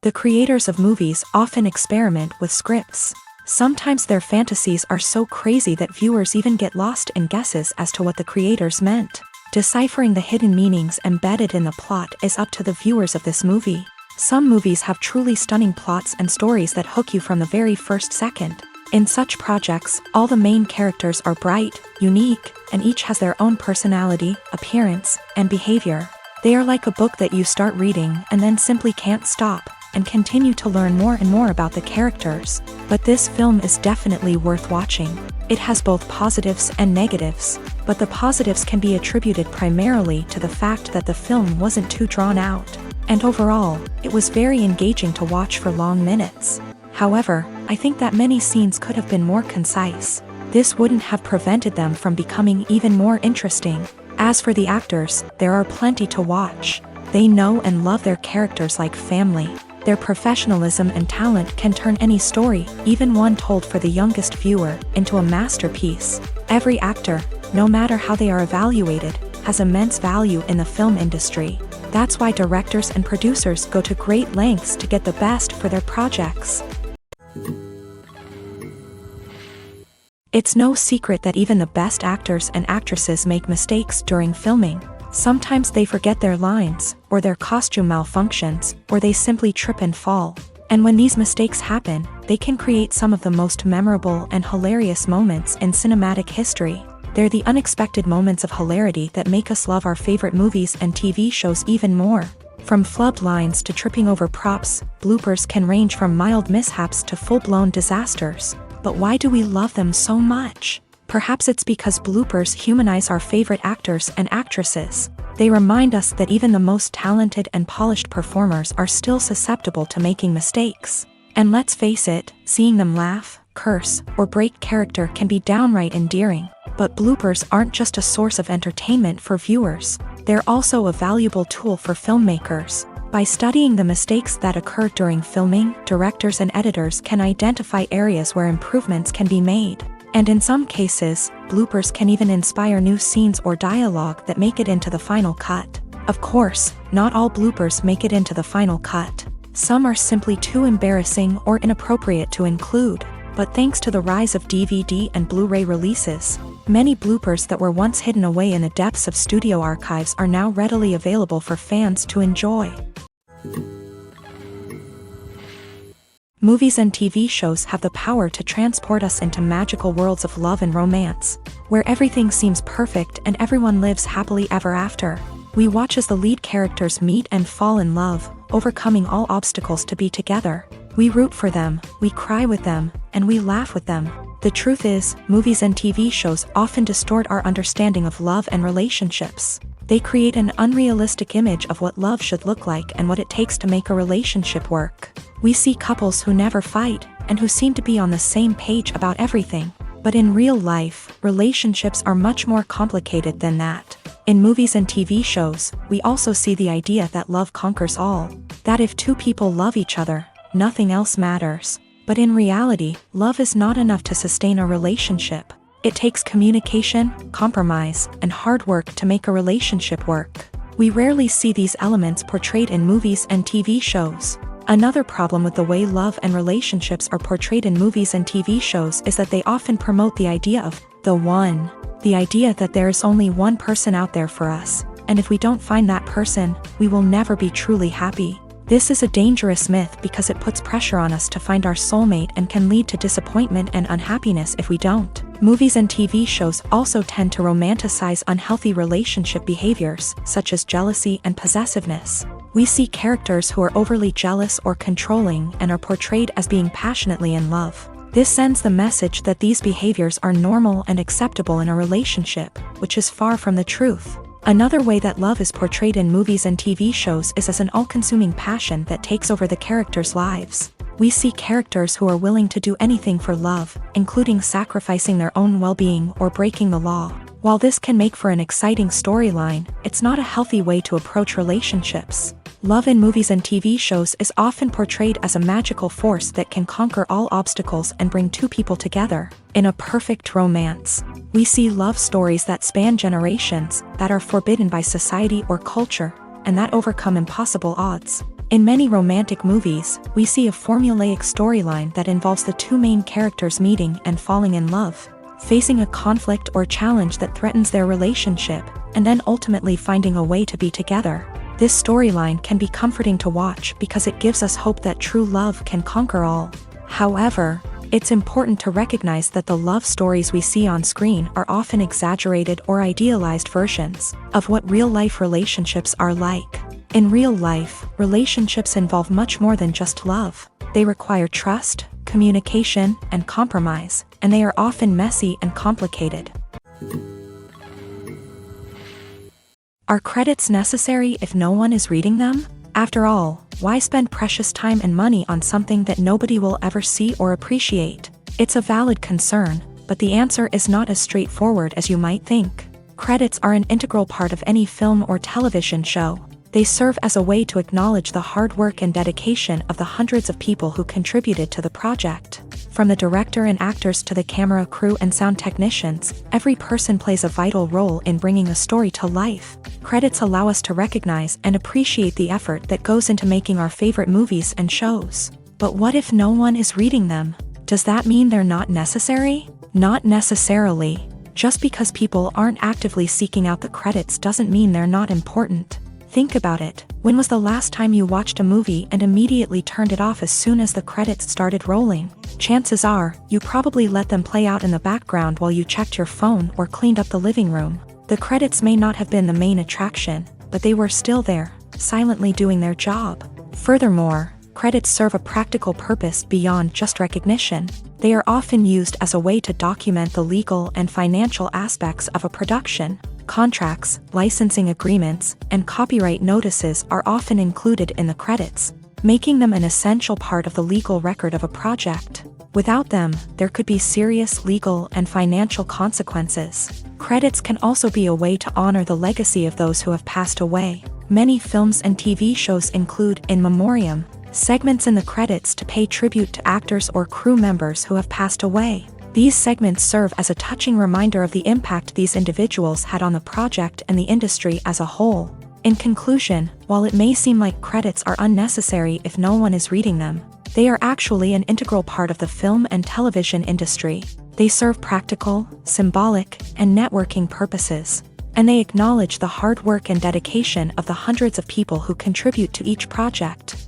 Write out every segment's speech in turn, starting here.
The creators of movies often experiment with scripts. Sometimes their fantasies are so crazy that viewers even get lost in guesses as to what the creators meant. Deciphering the hidden meanings embedded in the plot is up to the viewers of this movie. Some movies have truly stunning plots and stories that hook you from the very first second. In such projects, all the main characters are bright, unique, and each has their own personality, appearance, and behavior. They are like a book that you start reading and then simply can't stop, and continue to learn more and more about the characters. But this film is definitely worth watching. It has both positives and negatives, but the positives can be attributed primarily to the fact that the film wasn't too drawn out, and overall, it was very engaging to watch for long minutes. However, I think that many scenes could have been more concise. This wouldn't have prevented them from becoming even more interesting. As for the actors, there are plenty to watch. They know and love their characters like family. Their professionalism and talent can turn any story, even one told for the youngest viewer, into a masterpiece. Every actor, no matter how they are evaluated, has immense value in the film industry. That's why directors and producers go to great lengths to get the best for their projects. It's no secret that even the best actors and actresses make mistakes during filming. Sometimes they forget their lines, or their costume malfunctions, or they simply trip and fall. And when these mistakes happen, they can create some of the most memorable and hilarious moments in cinematic history. They're the unexpected moments of hilarity that make us love our favorite movies and TV shows even more. From flubbed lines to tripping over props, bloopers can range from mild mishaps to full-blown disasters. But why do we love them so much? Perhaps it's because bloopers humanize our favorite actors and actresses. They remind us that even the most talented and polished performers are still susceptible to making mistakes. And let's face it, seeing them laugh, curse, or break character can be downright endearing. But bloopers aren't just a source of entertainment for viewers. They're also a valuable tool for filmmakers. By studying the mistakes that occur during filming, directors and editors can identify areas where improvements can be made. And in some cases, bloopers can even inspire new scenes or dialogue that make it into the final cut. Of course, not all bloopers make it into the final cut. Some are simply too embarrassing or inappropriate to include. But thanks to the rise of DVD and Blu-ray releases, many bloopers that were once hidden away in the depths of studio archives are now readily available for fans to enjoy. Movies and TV shows have the power to transport us into magical worlds of love and romance, where everything seems perfect and everyone lives happily ever after. We watch as the lead characters meet and fall in love, overcoming all obstacles to be together. We root for them, we cry with them, and we laugh with them. The truth is, movies and TV shows often distort our understanding of love and relationships. They create an unrealistic image of what love should look like and what it takes to make a relationship work. We see couples who never fight, and who seem to be on the same page about everything. But in real life, relationships are much more complicated than that. In movies and TV shows, we also see the idea that love conquers all. That if two people love each other, nothing else matters. But in reality, love is not enough to sustain a relationship. It takes communication, compromise, and hard work to make a relationship work. We rarely see these elements portrayed in movies and TV shows. Another problem with the way love and relationships are portrayed in movies and TV shows is that they often promote the idea of the one. The idea that there is only one person out there for us, and if we don't find that person, we will never be truly happy. This is a dangerous myth because it puts pressure on us to find our soulmate and can lead to disappointment and unhappiness if we don't. Movies and TV shows also tend to romanticize unhealthy relationship behaviors, such as jealousy and possessiveness. We see characters who are overly jealous or controlling and are portrayed as being passionately in love. This sends the message that these behaviors are normal and acceptable in a relationship, which is far from the truth. Another way that love is portrayed in movies and TV shows is as an all-consuming passion that takes over the characters' lives. We see characters who are willing to do anything for love, including sacrificing their own well-being or breaking the law. While this can make for an exciting storyline, it's not a healthy way to approach relationships. Love in movies and TV shows is often portrayed as a magical force that can conquer all obstacles and bring two people together in a perfect romance. We see love stories that span generations, that are forbidden by society or culture, and that overcome impossible odds. In many romantic movies, we see a formulaic storyline that involves the two main characters meeting and falling in love, facing a conflict or challenge that threatens their relationship, and then ultimately finding a way to be together. This storyline can be comforting to watch because it gives us hope that true love can conquer all. However, it's important to recognize that the love stories we see on screen are often exaggerated or idealized versions of what real-life relationships are like. In real life, relationships involve much more than just love. They require trust, communication, and compromise, and they are often messy and complicated. Are credits necessary if no one is reading them? After all, why spend precious time and money on something that nobody will ever see or appreciate? It's a valid concern, but the answer is not as straightforward as you might think. Credits are an integral part of any film or television show. They serve as a way to acknowledge the hard work and dedication of the hundreds of people who contributed to the project. From the director and actors to the camera crew and sound technicians, every person plays a vital role in bringing a story to life. Credits allow us to recognize and appreciate the effort that goes into making our favorite movies and shows. But what if no one is reading them? Does that mean they're not necessary? Not necessarily. Just because people aren't actively seeking out the credits doesn't mean they're not important. Think about it. When was the last time you watched a movie and immediately turned it off as soon as the credits started rolling? Chances are, you probably let them play out in the background while you checked your phone or cleaned up the living room. The credits may not have been the main attraction, but they were still there, silently doing their job. Furthermore, credits serve a practical purpose beyond just recognition. They are often used as a way to document the legal and financial aspects of a production. Contracts, licensing agreements, and copyright notices are often included in the credits, making them an essential part of the legal record of a project. Without them, there could be serious legal and financial consequences. Credits can also be a way to honor the legacy of those who have passed away. Many films and TV shows include in memoriam segments in the credits to pay tribute to actors or crew members who have passed away. These segments serve as a touching reminder of the impact these individuals had on the project and the industry as a whole. In conclusion, while it may seem like credits are unnecessary if no one is reading them, they are actually an integral part of the film and television industry. They serve practical, symbolic, and networking purposes, and they acknowledge the hard work and dedication of the hundreds of people who contribute to each project.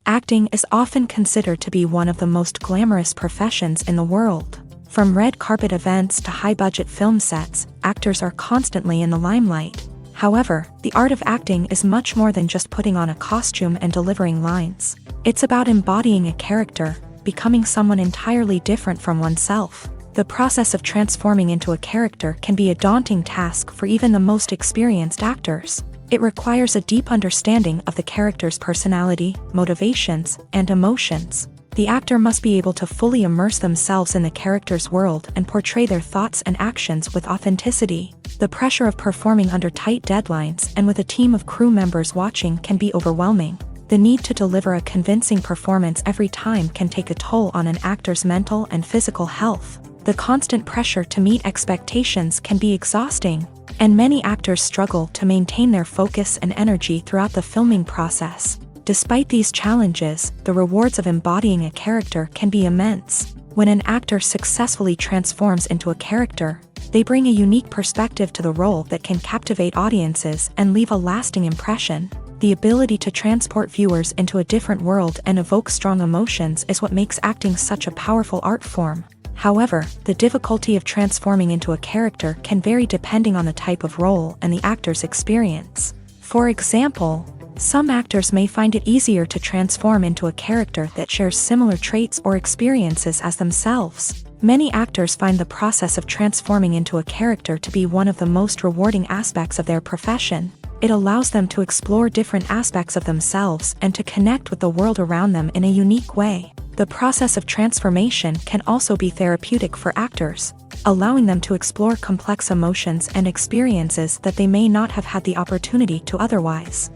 Acting is often considered to be one of the most glamorous professions in the world. From red carpet events to high-budget film sets, actors are constantly in the limelight. However, the art of acting is much more than just putting on a costume and delivering lines. It's about embodying a character, becoming someone entirely different from oneself. The process of transforming into a character can be a daunting task for even the most experienced actors. It requires a deep understanding of the character's personality, motivations, and emotions. The actor must be able to fully immerse themselves in the character's world and portray their thoughts and actions with authenticity. The pressure of performing under tight deadlines and with a team of crew members watching can be overwhelming. The need to deliver a convincing performance every time can take a toll on an actor's mental and physical health. The constant pressure to meet expectations can be exhausting, and many actors struggle to maintain their focus and energy throughout the filming process. Despite these challenges, the rewards of embodying a character can be immense. When an actor successfully transforms into a character, They bring a unique perspective to the role that can captivate audiences and leave a lasting impression. The ability to transport viewers into a different world and evoke strong emotions is what makes acting such a powerful art form. However, the difficulty of transforming into a character can vary depending on the type of role and the actor's experience. For example, some actors may find it easier to transform into a character that shares similar traits or experiences as themselves. Many actors find the process of transforming into a character to be one of the most rewarding aspects of their profession. It allows them to explore different aspects of themselves and to connect with the world around them in a unique way. The process of transformation can also be therapeutic for actors, allowing them to explore complex emotions and experiences that they may not have had the opportunity to otherwise.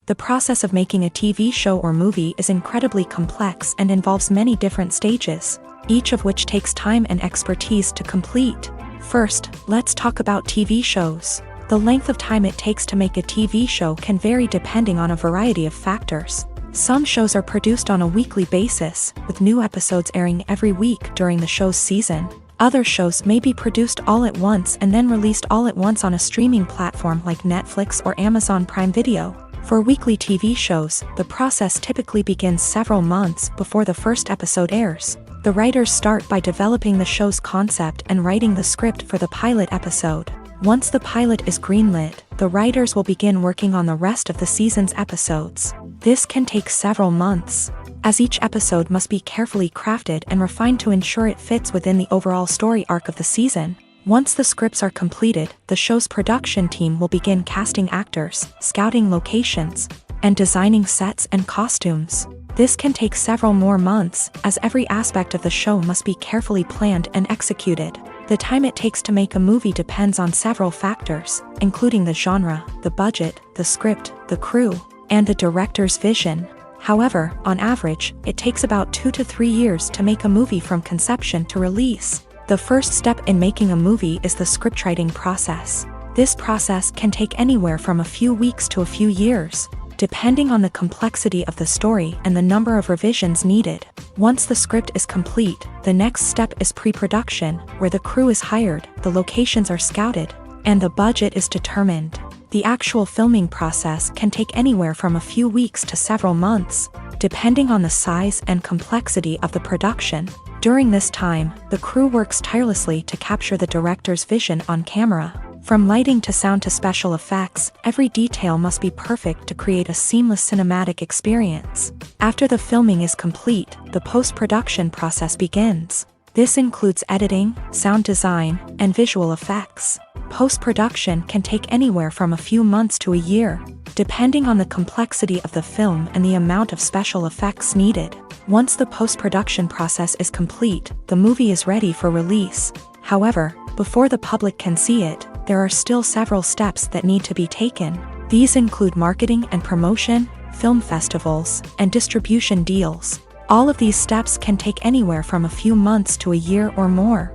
The process of making a TV show or movie is incredibly complex and involves many different stages, each of which takes time and expertise to complete. First, let's talk about TV shows. The length of time it takes to make a TV show can vary depending on a variety of factors. Some shows are produced on a weekly basis, with new episodes airing every week during the show's season. Other shows may be produced all at once and then released all at once on a streaming platform like Netflix or Amazon Prime Video. For weekly TV shows, the process typically begins several months before the first episode airs. The writers start by developing the show's concept and writing the script for the pilot episode. Once the pilot is greenlit, the writers will begin working on the rest of the season's episodes. This can take several months, as each episode must be carefully crafted and refined to ensure it fits within the overall story arc of the season. Once the scripts are completed, the show's production team will begin casting actors, scouting locations, and designing sets and costumes. This can take several more months, as every aspect of the show must be carefully planned and executed. The time it takes to make a movie depends on several factors, including the genre, the budget, the script, the crew, and the director's vision. However, on average, it takes about 2 to 3 years to make a movie from conception to release. The first step in making a movie is the scriptwriting process. This process can take anywhere from a few weeks to a few years, depending on the complexity of the story and the number of revisions needed. Once the script is complete, the next step is pre-production, where the crew is hired, the locations are scouted, and the budget is determined. The actual filming process can take anywhere from a few weeks to several months, depending on the size and complexity of the production. During this time, the crew works tirelessly to capture the director's vision on camera. From lighting to sound to special effects, every detail must be perfect to create a seamless cinematic experience. After the filming is complete, the post-production process begins. This includes editing, sound design, and visual effects. Post-production can take anywhere from a few months to a year, depending on the complexity of the film and the amount of special effects needed. Once the post-production process is complete, the movie is ready for release. However, before the public can see it, there are still several steps that need to be taken. These include marketing and promotion, film festivals, and distribution deals. All of these steps can take anywhere from a few months to a year or more.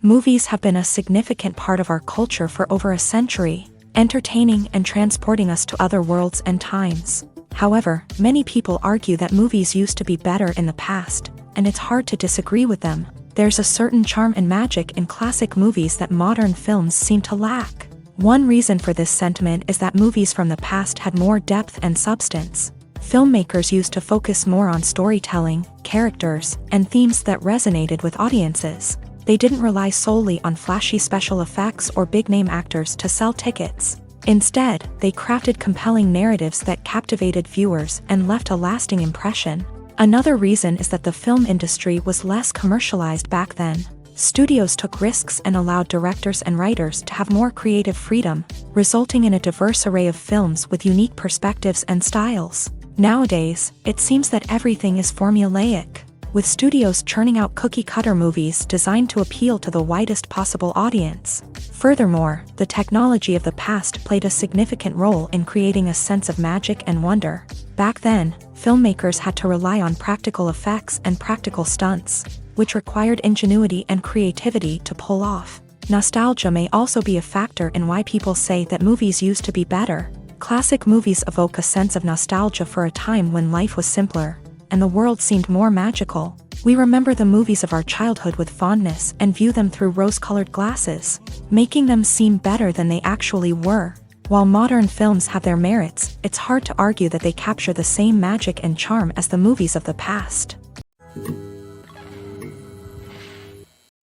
Movies have been a significant part of our culture for over a century, entertaining and transporting us to other worlds and times. However, many people argue that movies used to be better in the past, and it's hard to disagree with them. There's a certain charm and magic in classic movies that modern films seem to lack. One reason for this sentiment is that movies from the past had more depth and substance. Filmmakers used to focus more on storytelling, characters, and themes that resonated with audiences. They didn't rely solely on flashy special effects or big-name actors to sell tickets. Instead, they crafted compelling narratives that captivated viewers and left a lasting impression. Another reason is that the film industry was less commercialized back then. Studios took risks and allowed directors and writers to have more creative freedom, resulting in a diverse array of films with unique perspectives and styles. Nowadays, it seems that everything is formulaic, with studios churning out cookie-cutter movies designed to appeal to the widest possible audience. Furthermore, the technology of the past played a significant role in creating a sense of magic and wonder. Back then, filmmakers had to rely on practical effects and practical stunts, which required ingenuity and creativity to pull off. Nostalgia may also be a factor in why people say that movies used to be better. Classic movies evoke a sense of nostalgia for a time when life was simpler, and the world seemed more magical. We remember the movies of our childhood with fondness and view them through rose-colored glasses, making them seem better than they actually were. While modern films have their merits, it's hard to argue that they capture the same magic and charm as the movies of the past.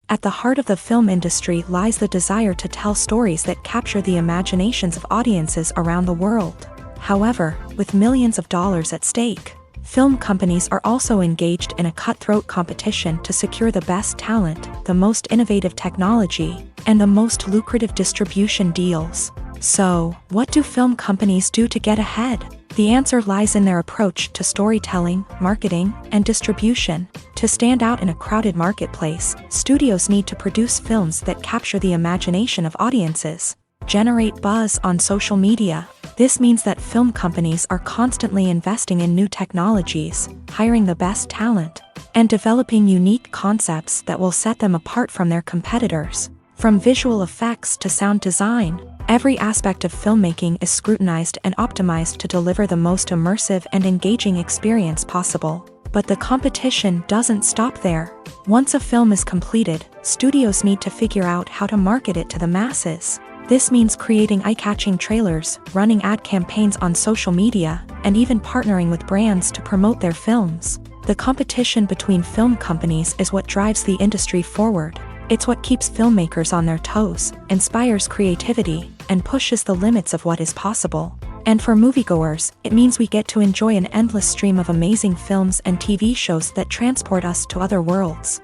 At the heart of the film industry lies the desire to tell stories that capture the imaginations of audiences around the world. However, with millions of dollars at stake, film companies are also engaged in a cutthroat competition to secure the best talent, the most innovative technology, and the most lucrative distribution deals. So, what do film companies do to get ahead? The answer lies in their approach to storytelling, marketing, and distribution. To stand out in a crowded marketplace, studios need to produce films that capture the imagination of audiences, generate buzz on social media. This means that film companies are constantly investing in new technologies, hiring the best talent, and developing unique concepts that will set them apart from their competitors. From visual effects to sound design, every aspect of filmmaking is scrutinized and optimized to deliver the most immersive and engaging experience possible. But the competition doesn't stop there. Once a film is completed, studios need to figure out how to market it to the masses. This means creating eye-catching trailers, running ad campaigns on social media, and even partnering with brands to promote their films. The competition between film companies is what drives the industry forward. It's what keeps filmmakers on their toes, inspires creativity, and pushes the limits of what is possible. And for moviegoers, it means we get to enjoy an endless stream of amazing films and TV shows that transport us to other worlds.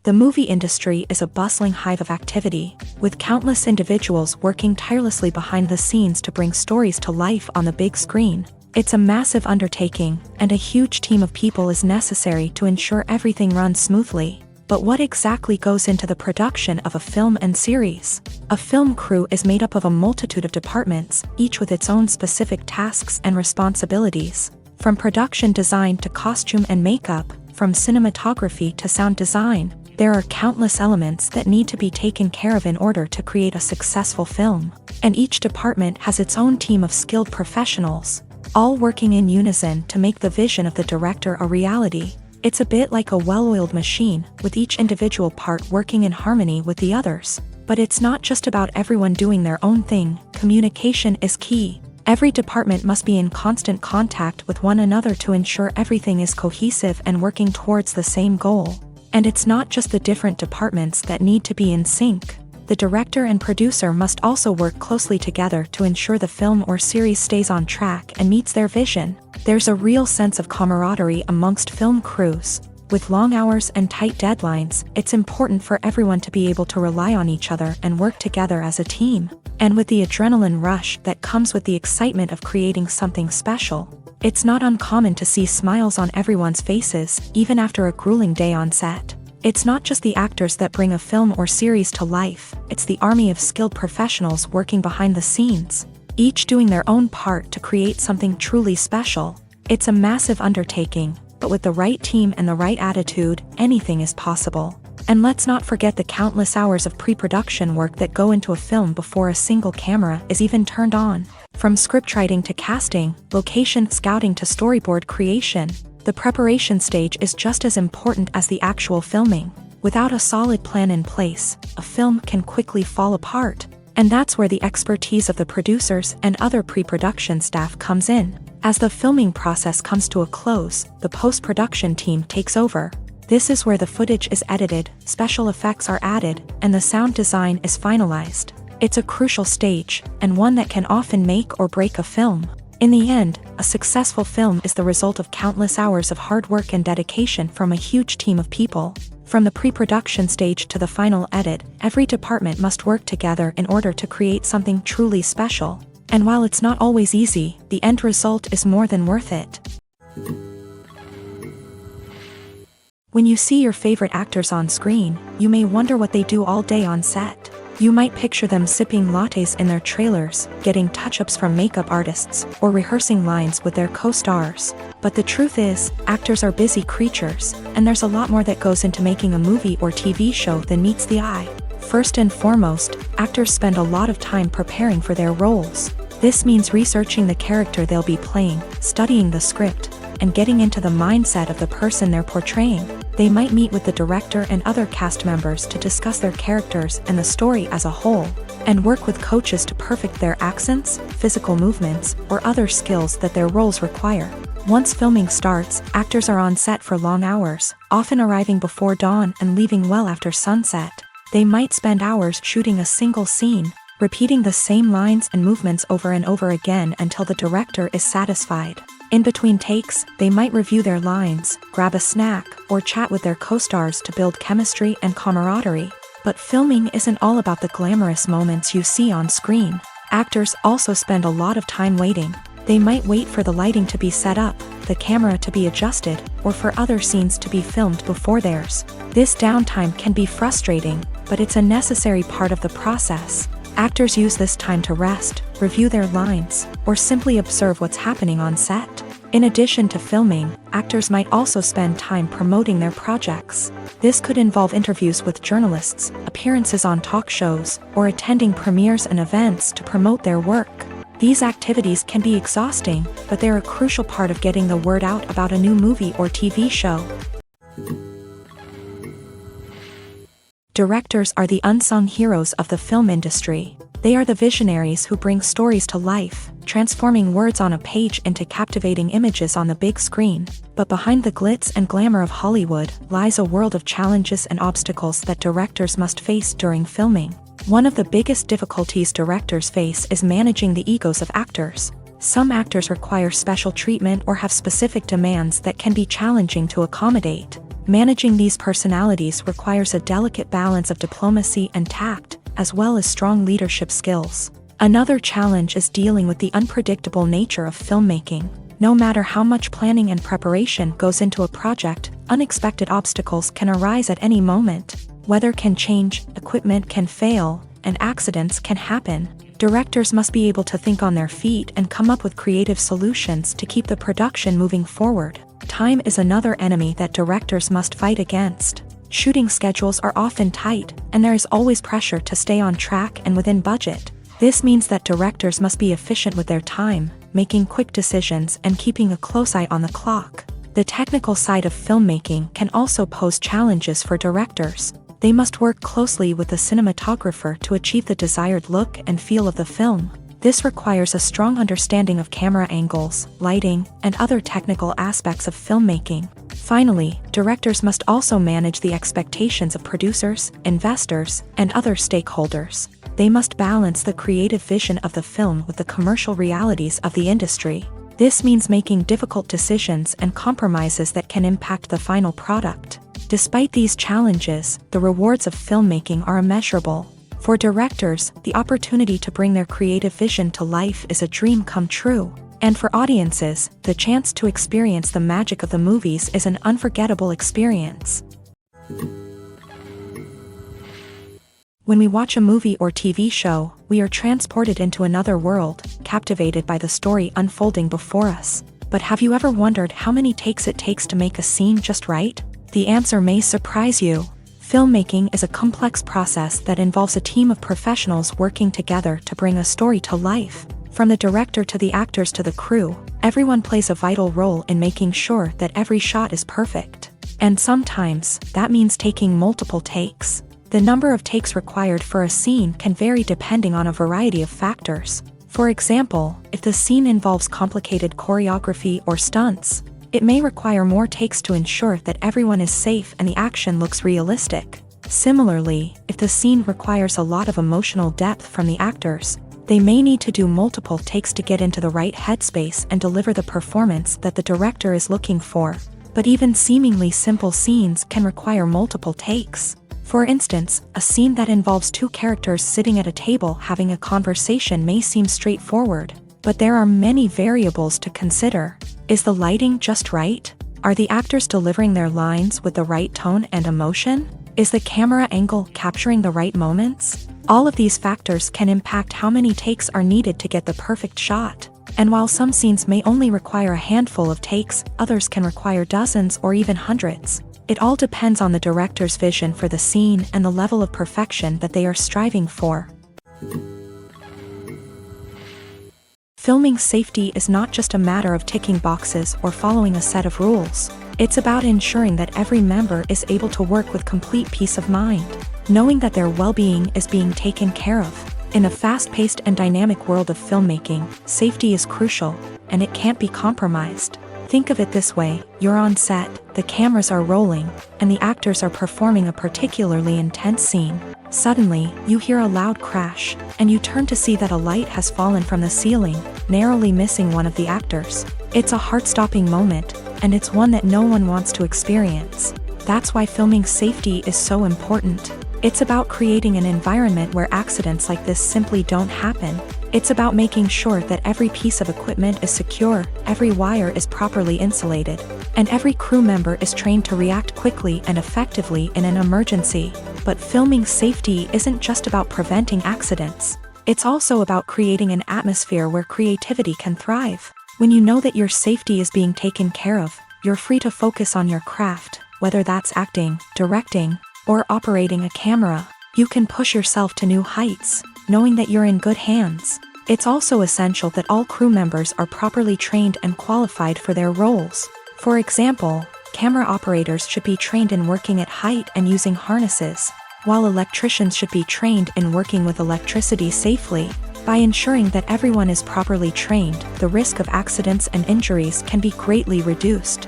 The movie industry is a bustling hive of activity, with countless individuals working tirelessly behind the scenes to bring stories to life on the big screen. It's a massive undertaking, and a huge team of people is necessary to ensure everything runs smoothly. But what exactly goes into the production of a film and series? A film crew is made up of a multitude of departments, each with its own specific tasks and responsibilities. From production design to costume and makeup, from cinematography to sound design, there are countless elements that need to be taken care of in order to create a successful film. And each department has its own team of skilled professionals, all working in unison to make the vision of the director a reality. It's a bit like a well-oiled machine, with each individual part working in harmony with the others. But it's not just about everyone doing their own thing. Communication is key. Every department must be in constant contact with one another to ensure everything is cohesive and working towards the same goal. And it's not just the different departments that need to be in sync. The director and producer must also work closely together to ensure the film or series stays on track and meets their vision. There's a real sense of camaraderie amongst film crews. With long hours and tight deadlines, it's important for everyone to be able to rely on each other and work together as a team. And with the adrenaline rush that comes with the excitement of creating something special, it's not uncommon to see smiles on everyone's faces, even after a grueling day on set. It's not just the actors that bring a film or series to life, it's the army of skilled professionals working behind the scenes, each doing their own part to create something truly special. It's a massive undertaking, but with the right team and the right attitude, anything is possible. And let's not forget the countless hours of pre-production work that go into a film before a single camera is even turned on. From scriptwriting to casting, location scouting to storyboard creation, the preparation stage is just as important as the actual filming. Without a solid plan in place, a film can quickly fall apart. And that's where the expertise of the producers and other pre-production staff comes in. As the filming process comes to a close, the post-production team takes over. This is where the footage is edited, special effects are added, and the sound design is finalized. It's a crucial stage, and one that can often make or break a film. In the end, a successful film is the result of countless hours of hard work and dedication from a huge team of people. From the pre-production stage to the final edit, every department must work together in order to create something truly special. And while it's not always easy, the end result is more than worth it. When you see your favorite actors on screen, you may wonder what they do all day on set. You might picture them sipping lattes in their trailers, getting touch-ups from makeup artists, or rehearsing lines with their co-stars. But the truth is, actors are busy creatures, and there's a lot more that goes into making a movie or TV show than meets the eye. First and foremost, actors spend a lot of time preparing for their roles. This means researching the character they'll be playing, studying the script, and getting into the mindset of the person they're portraying. They might meet with the director and other cast members to discuss their characters and the story as a whole, and work with coaches to perfect their accents, physical movements, or other skills that their roles require. Once filming starts, actors are on set for long hours, often arriving before dawn and leaving well after sunset. They might spend hours shooting a single scene, repeating the same lines and movements over and over again until the director is satisfied. In between takes, they might review their lines, grab a snack, or chat with their co-stars to build chemistry and camaraderie. But filming isn't all about the glamorous moments you see on screen. Actors also spend a lot of time waiting. They might wait for the lighting to be set up, the camera to be adjusted, or for other scenes to be filmed before theirs. This downtime can be frustrating, but it's a necessary part of the process. Actors use this time to rest, review their lines, or simply observe what's happening on set. In addition to filming, actors might also spend time promoting their projects. This could involve interviews with journalists, appearances on talk shows, or attending premieres and events to promote their work. These activities can be exhausting, but they're a crucial part of getting the word out about a new movie or TV show. Directors are the unsung heroes of the film industry. They are the visionaries who bring stories to life, transforming words on a page into captivating images on the big screen. But behind the glitz and glamour of Hollywood lies a world of challenges and obstacles that directors must face during filming. One of the biggest difficulties directors face is managing the egos of actors. Some actors require special treatment or have specific demands that can be challenging to accommodate. Managing these personalities requires a delicate balance of diplomacy and tact, as well as strong leadership skills. Another challenge is dealing with the unpredictable nature of filmmaking. No matter how much planning and preparation goes into a project, unexpected obstacles can arise at any moment. Weather can change, equipment can fail, and accidents can happen. Directors must be able to think on their feet and come up with creative solutions to keep the production moving forward. Time is another enemy that directors must fight against. Shooting schedules are often tight, and there is always pressure to stay on track and within budget. This means that directors must be efficient with their time, making quick decisions and keeping a close eye on the clock. The technical side of filmmaking can also pose challenges for directors. They must work closely with the cinematographer to achieve the desired look and feel of the film. This requires a strong understanding of camera angles, lighting, and other technical aspects of filmmaking. Finally, directors must also manage the expectations of producers, investors, and other stakeholders. They must balance the creative vision of the film with the commercial realities of the industry. This means making difficult decisions and compromises that can impact the final product. Despite these challenges, the rewards of filmmaking are immeasurable. For directors, the opportunity to bring their creative vision to life is a dream come true. And for audiences, the chance to experience the magic of the movies is an unforgettable experience. When we watch a movie or TV show, we are transported into another world, captivated by the story unfolding before us. But have you ever wondered how many takes it takes to make a scene just right? The answer may surprise you. Filmmaking is a complex process that involves a team of professionals working together to bring a story to life. From the director to the actors to the crew, everyone plays a vital role in making sure that every shot is perfect. And sometimes, that means taking multiple takes. The number of takes required for a scene can vary depending on a variety of factors. For example, if the scene involves complicated choreography or stunts, it may require more takes to ensure that everyone is safe and the action looks realistic. Similarly, if the scene requires a lot of emotional depth from the actors, they may need to do multiple takes to get into the right headspace and deliver the performance that the director is looking for. But even seemingly simple scenes can require multiple takes. For instance, a scene that involves two characters sitting at a table having a conversation may seem straightforward, but there are many variables to consider. Is the lighting just right? Are the actors delivering their lines with the right tone and emotion? Is the camera angle capturing the right moments? All of these factors can impact how many takes are needed to get the perfect shot. And while some scenes may only require a handful of takes, others can require dozens or even hundreds. It all depends on the director's vision for the scene and the level of perfection that they are striving for. Filming safety is not just a matter of ticking boxes or following a set of rules. It's about ensuring that every member is able to work with complete peace of mind, knowing that their well-being is being taken care of. In a fast-paced and dynamic world of filmmaking, safety is crucial, and it can't be compromised. Think of it this way: you're on set, the cameras are rolling, and the actors are performing a particularly intense scene. Suddenly, you hear a loud crash, and you turn to see that a light has fallen from the ceiling, narrowly missing one of the actors. It's a heart-stopping moment, and it's one that no one wants to experience. That's why filming safety is so important. It's about creating an environment where accidents like this simply don't happen. It's about making sure that every piece of equipment is secure, every wire is properly insulated, and every crew member is trained to react quickly and effectively in an emergency. But filming safety isn't just about preventing accidents. It's also about creating an atmosphere where creativity can thrive. When you know that your safety is being taken care of, you're free to focus on your craft, whether that's acting, directing, or operating a camera. You can push yourself to new heights, knowing that you're in good hands. It's also essential that all crew members are properly trained and qualified for their roles. For example, camera operators should be trained in working at height and using harnesses, while electricians should be trained in working with electricity safely. By ensuring that everyone is properly trained, the risk of accidents and injuries can be greatly reduced.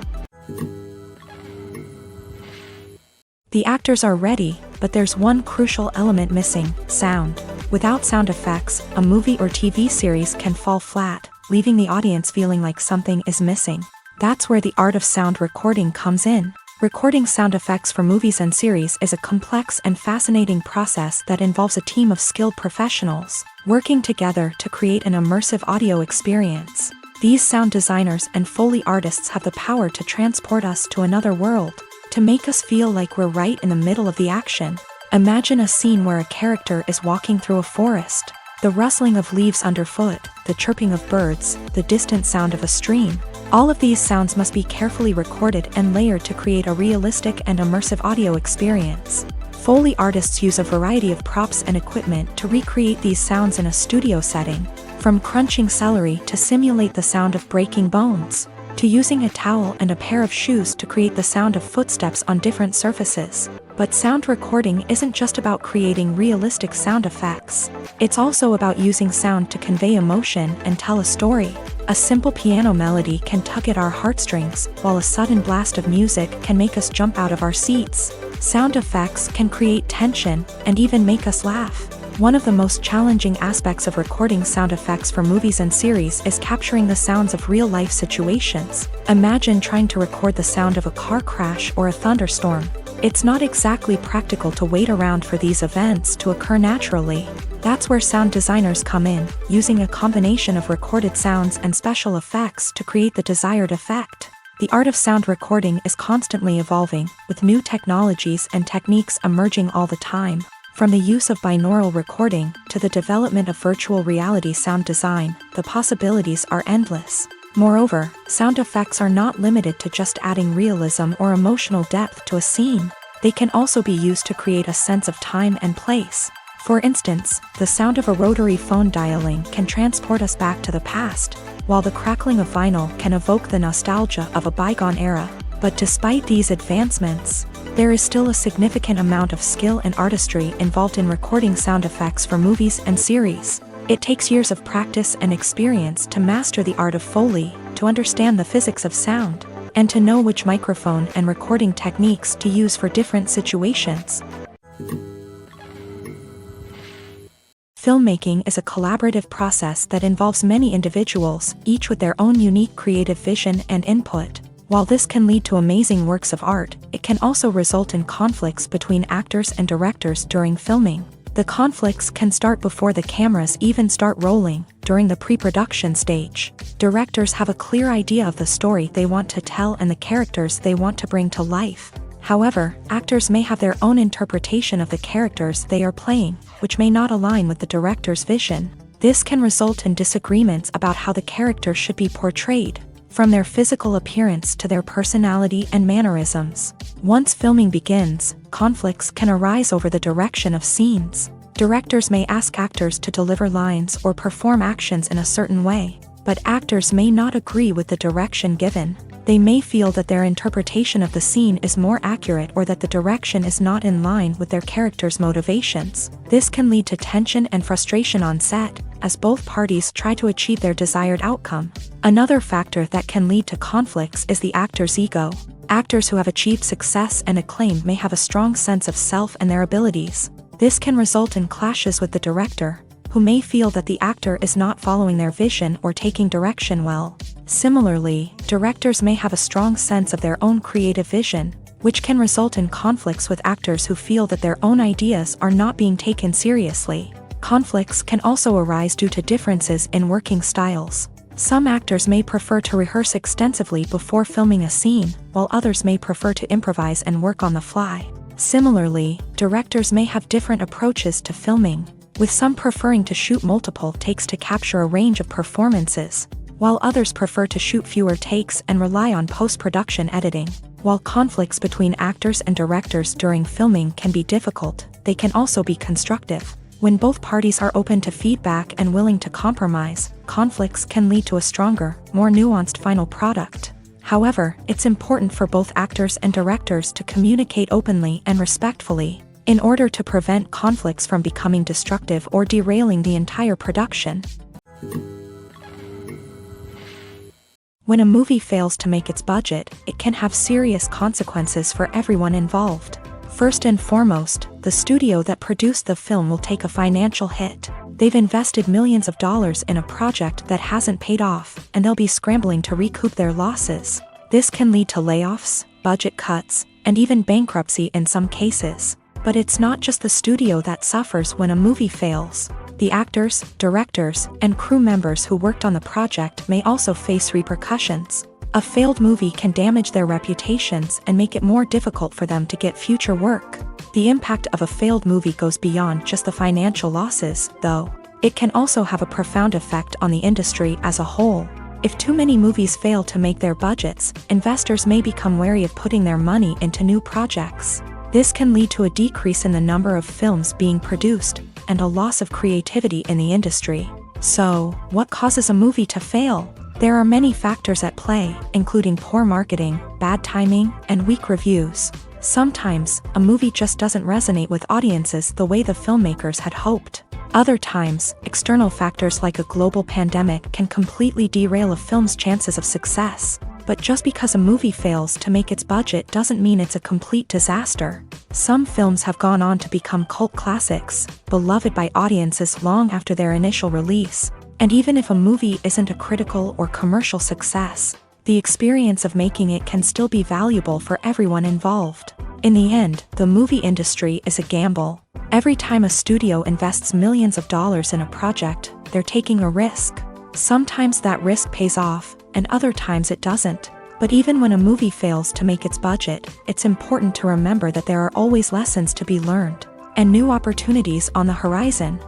The actors are ready, but there's one crucial element missing: sound. Without sound effects, a movie or TV series can fall flat, leaving the audience feeling like something is missing. That's where the art of sound recording comes in. Recording sound effects for movies and series is a complex and fascinating process that involves a team of skilled professionals working together to create an immersive audio experience. These sound designers and Foley artists have the power to transport us to another world, to make us feel like we're right in the middle of the action. Imagine a scene where a character is walking through a forest. The rustling of leaves underfoot, the chirping of birds, the distant sound of a stream. All of these sounds must be carefully recorded and layered to create a realistic and immersive audio experience. Foley artists use a variety of props and equipment to recreate these sounds in a studio setting, from crunching celery to simulate the sound of breaking bones, to using a towel and a pair of shoes to create the sound of footsteps on different surfaces. But sound recording isn't just about creating realistic sound effects. It's also about using sound to convey emotion and tell a story. A simple piano melody can tug at our heartstrings, while a sudden blast of music can make us jump out of our seats. Sound effects can create tension and even make us laugh. One of the most challenging aspects of recording sound effects for movies and series is capturing the sounds of real-life situations. Imagine trying to record the sound of a car crash or a thunderstorm. It's not exactly practical to wait around for these events to occur naturally. That's where sound designers come in, using a combination of recorded sounds and special effects to create the desired effect. The art of sound recording is constantly evolving, with new technologies and techniques emerging all the time. From the use of binaural recording to the development of virtual reality sound design, the possibilities are endless. Moreover, sound effects are not limited to just adding realism or emotional depth to a scene. They can also be used to create a sense of time and place. For instance, the sound of a rotary phone dialing can transport us back to the past, while the crackling of vinyl can evoke the nostalgia of a bygone era. But despite these advancements, there is still a significant amount of skill and artistry involved in recording sound effects for movies and series. It takes years of practice and experience to master the art of Foley, to understand the physics of sound, and to know which microphone and recording techniques to use for different situations. Filmmaking is a collaborative process that involves many individuals, each with their own unique creative vision and input. While this can lead to amazing works of art, it can also result in conflicts between actors and directors during filming. The conflicts can start before the cameras even start rolling, during the pre-production stage. Directors have a clear idea of the story they want to tell and the characters they want to bring to life. However, actors may have their own interpretation of the characters they are playing, which may not align with the director's vision. This can result in disagreements about how the character should be portrayed, from their physical appearance to their personality and mannerisms. Once filming begins, conflicts can arise over the direction of scenes. Directors may ask actors to deliver lines or perform actions in a certain way, but actors may not agree with the direction given. They may feel that their interpretation of the scene is more accurate or that the direction is not in line with their character's motivations. This can lead to tension and frustration on set, as both parties try to achieve their desired outcome. Another factor that can lead to conflicts is the actor's ego. Actors who have achieved success and acclaim may have a strong sense of self and their abilities. This can result in clashes with the director, who may feel that the actor is not following their vision or taking direction well. Similarly, directors may have a strong sense of their own creative vision, which can result in conflicts with actors who feel that their own ideas are not being taken seriously. Conflicts can also arise due to differences in working styles. Some actors may prefer to rehearse extensively before filming a scene, while others may prefer to improvise and work on the fly. Similarly, directors may have different approaches to filming, with some preferring to shoot multiple takes to capture a range of performances, while others prefer to shoot fewer takes and rely on post-production editing. While conflicts between actors and directors during filming can be difficult, they can also be constructive. When both parties are open to feedback and willing to compromise, conflicts can lead to a stronger, more nuanced final product. However, it's important for both actors and directors to communicate openly and respectfully, in order to prevent conflicts from becoming destructive or derailing the entire production. When a movie fails to make its budget, it can have serious consequences for everyone involved. First and foremost, the studio that produced the film will take a financial hit. They've invested millions of dollars in a project that hasn't paid off, and they'll be scrambling to recoup their losses. This can lead to layoffs, budget cuts, and even bankruptcy in some cases. But it's not just the studio that suffers when a movie fails. The actors, directors, and crew members who worked on the project may also face repercussions. A failed movie can damage their reputations and make it more difficult for them to get future work. The impact of a failed movie goes beyond just the financial losses, though. It can also have a profound effect on the industry as a whole. If too many movies fail to make their budgets, investors may become wary of putting their money into new projects. This can lead to a decrease in the number of films being produced, and a loss of creativity in the industry. So, what causes a movie to fail? There are many factors at play, including poor marketing, bad timing, and weak reviews. Sometimes, a movie just doesn't resonate with audiences the way the filmmakers had hoped. Other times, external factors like a global pandemic can completely derail a film's chances of success. But just because a movie fails to make its budget doesn't mean it's a complete disaster. Some films have gone on to become cult classics, beloved by audiences long after their initial release. And even if a movie isn't a critical or commercial success, the experience of making it can still be valuable for everyone involved. In the end, the movie industry is a gamble. Every time a studio invests millions of dollars in a project, they're taking a risk. Sometimes that risk pays off, and other times it doesn't. But even when a movie fails to make its budget, it's important to remember that there are always lessons to be learned, and new opportunities on the horizon.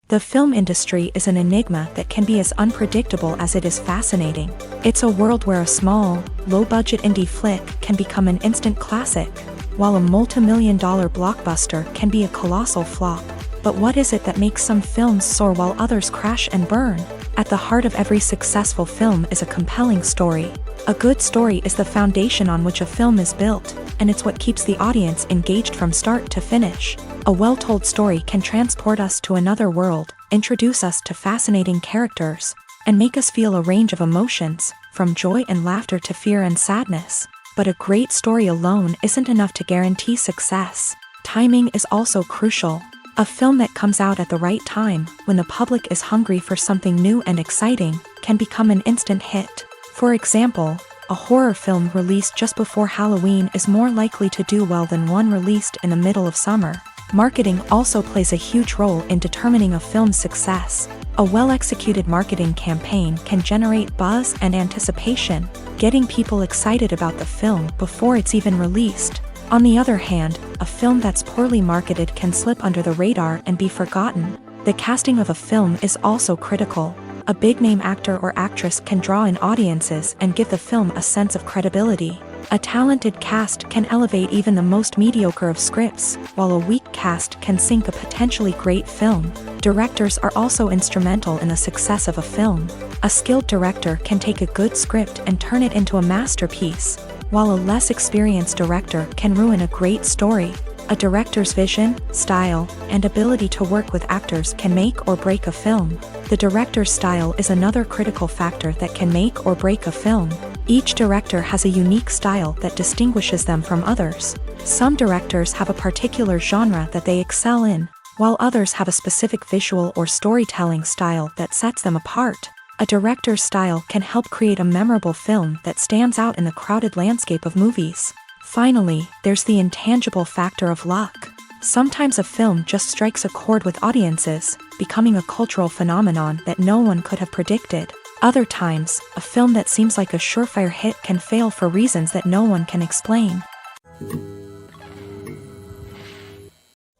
The film industry is an enigma that can be as unpredictable as it is fascinating. It's a world where a small, low-budget indie flick can become an instant classic, while a multi-million-dollar blockbuster can be a colossal flop. But what is it that makes some films soar while others crash and burn? At the heart of every successful film is a compelling story. A good story is the foundation on which a film is built, and it's what keeps the audience engaged from start to finish. A well-told story can transport us to another world, introduce us to fascinating characters, and make us feel a range of emotions, from joy and laughter to fear and sadness. But a great story alone isn't enough to guarantee success. Timing is also crucial. A film that comes out at the right time, when the public is hungry for something new and exciting, can become an instant hit. For example, a horror film released just before Halloween is more likely to do well than one released in the middle of summer. Marketing also plays a huge role in determining a film's success. A well-executed marketing campaign can generate buzz and anticipation, getting people excited about the film before it's even released. On the other hand, a film that's poorly marketed can slip under the radar and be forgotten. The casting of a film is also critical. A big-name actor or actress can draw in audiences and give the film a sense of credibility. A talented cast can elevate even the most mediocre of scripts, while a weak cast can sink a potentially great film. Directors are also instrumental in the success of a film. A skilled director can take a good script and turn it into a masterpiece, while a less experienced director can ruin a great story. A director's vision, style, and ability to work with actors can make or break a film. The director's style is another critical factor that can make or break a film. Each director has a unique style that distinguishes them from others. Some directors have a particular genre that they excel in, while others have a specific visual or storytelling style that sets them apart. A director's style can help create a memorable film that stands out in the crowded landscape of movies. Finally, there's the intangible factor of luck. Sometimes a film just strikes a chord with audiences, becoming a cultural phenomenon that no one could have predicted. Other times, a film that seems like a surefire hit can fail for reasons that no one can explain.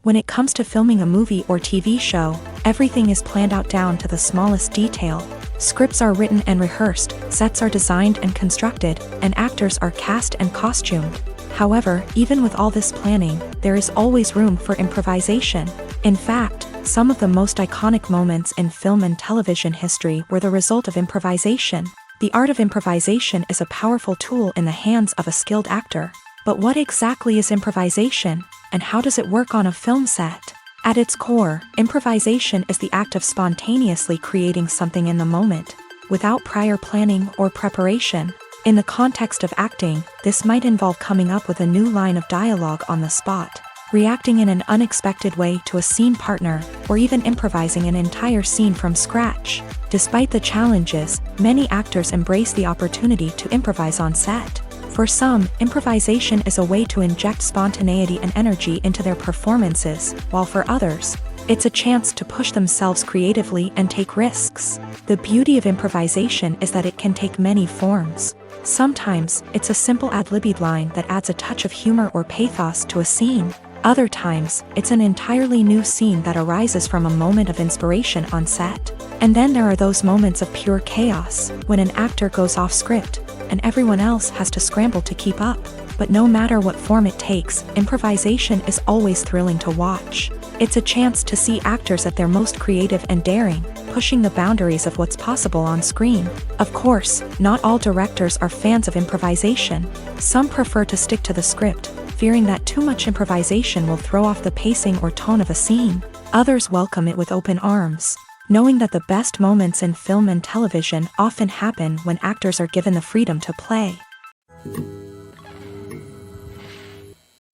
When it comes to filming a movie or TV show, everything is planned out down to the smallest detail. Scripts are written and rehearsed, sets are designed and constructed, and actors are cast and costumed. However, even with all this planning, there is always room for improvisation. In fact, some of the most iconic moments in film and television history were the result of improvisation. The art of improvisation is a powerful tool in the hands of a skilled actor. But what exactly is improvisation, and how does it work on a film set? At its core, improvisation is the act of spontaneously creating something in the moment, without prior planning or preparation. In the context of acting, this might involve coming up with a new line of dialogue on the spot, reacting in an unexpected way to a scene partner, or even improvising an entire scene from scratch. Despite the challenges, many actors embrace the opportunity to improvise on set. For some, improvisation is a way to inject spontaneity and energy into their performances, while for others, it's a chance to push themselves creatively and take risks. The beauty of improvisation is that it can take many forms. Sometimes, it's a simple ad-libbed line that adds a touch of humor or pathos to a scene. Other times, it's an entirely new scene that arises from a moment of inspiration on set. And then there are those moments of pure chaos, when an actor goes off script, and everyone else has to scramble to keep up. But no matter what form it takes, improvisation is always thrilling to watch. It's a chance to see actors at their most creative and daring, pushing the boundaries of what's possible on screen. Of course, not all directors are fans of improvisation. Some prefer to stick to the script, fearing that too much improvisation will throw off the pacing or tone of a scene. Others welcome it with open arms, knowing that the best moments in film and television often happen when actors are given the freedom to play.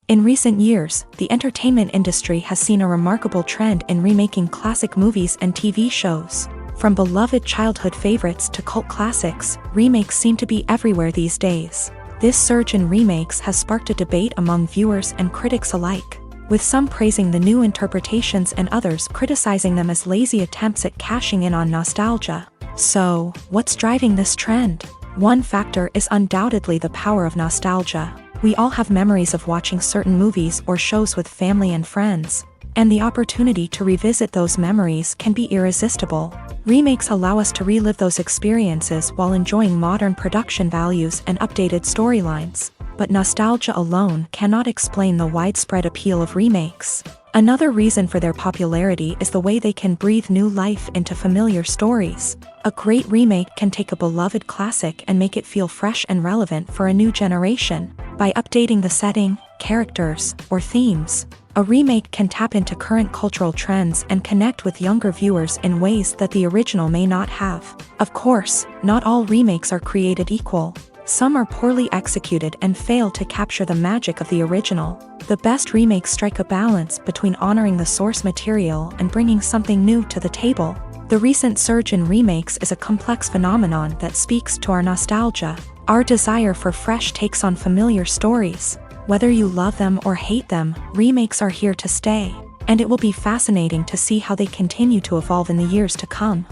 In recent years, the entertainment industry has seen a remarkable trend in remaking classic movies and TV shows. From beloved childhood favorites to cult classics, remakes seem to be everywhere these days. This surge in remakes has sparked a debate among viewers and critics alike, with some praising the new interpretations and others criticizing them as lazy attempts at cashing in on nostalgia. So, what's driving this trend? One factor is undoubtedly the power of nostalgia. We all have memories of watching certain movies or shows with family and friends, and the opportunity to revisit those memories can be irresistible. Remakes allow us to relive those experiences while enjoying modern production values and updated storylines. But nostalgia alone cannot explain the widespread appeal of remakes. Another reason for their popularity is the way they can breathe new life into familiar stories. A great remake can take a beloved classic and make it feel fresh and relevant for a new generation. By updating the setting, characters, or themes, a remake can tap into current cultural trends and connect with younger viewers in ways that the original may not have. Of course, not all remakes are created equal. Some are poorly executed and fail to capture the magic of the original. The best remakes strike a balance between honoring the source material and bringing something new to the table. The recent surge in remakes is a complex phenomenon that speaks to our nostalgia, our desire for fresh takes on familiar stories. Whether you love them or hate them, remakes are here to stay, and it will be fascinating to see how they continue to evolve in the years to come.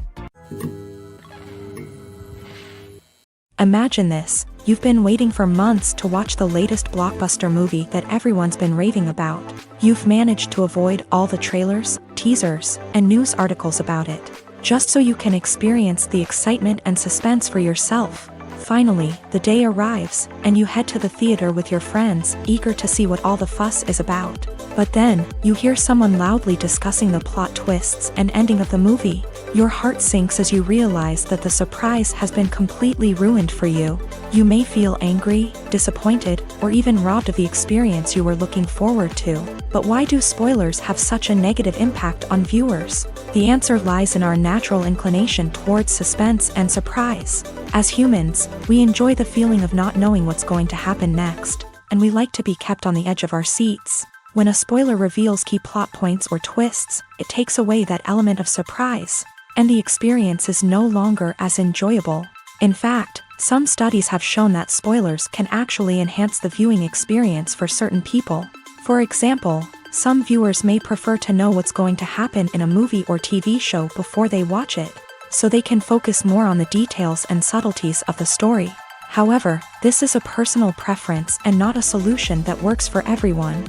Imagine this. You've been waiting for months to watch the latest blockbuster movie that everyone's been raving about. You've managed to avoid all the trailers, teasers, and news articles about it, just so you can experience the excitement and suspense for yourself. Finally, the day arrives, and you head to the theater with your friends, eager to see what all the fuss is about. But then, you hear someone loudly discussing the plot twists and ending of the movie. Your heart sinks as you realize that the surprise has been completely ruined for you. You may feel angry, disappointed, or even robbed of the experience you were looking forward to. But why do spoilers have such a negative impact on viewers? The answer lies in our natural inclination towards suspense and surprise. As humans, we enjoy the feeling of not knowing what's going to happen next, and we like to be kept on the edge of our seats. When a spoiler reveals key plot points or twists, it takes away that element of surprise, and the experience is no longer as enjoyable. In fact, some studies have shown that spoilers can actually enhance the viewing experience for certain people. For example, some viewers may prefer to know what's going to happen in a movie or TV show before they watch it, so they can focus more on the details and subtleties of the story. However, this is a personal preference and not a solution that works for everyone.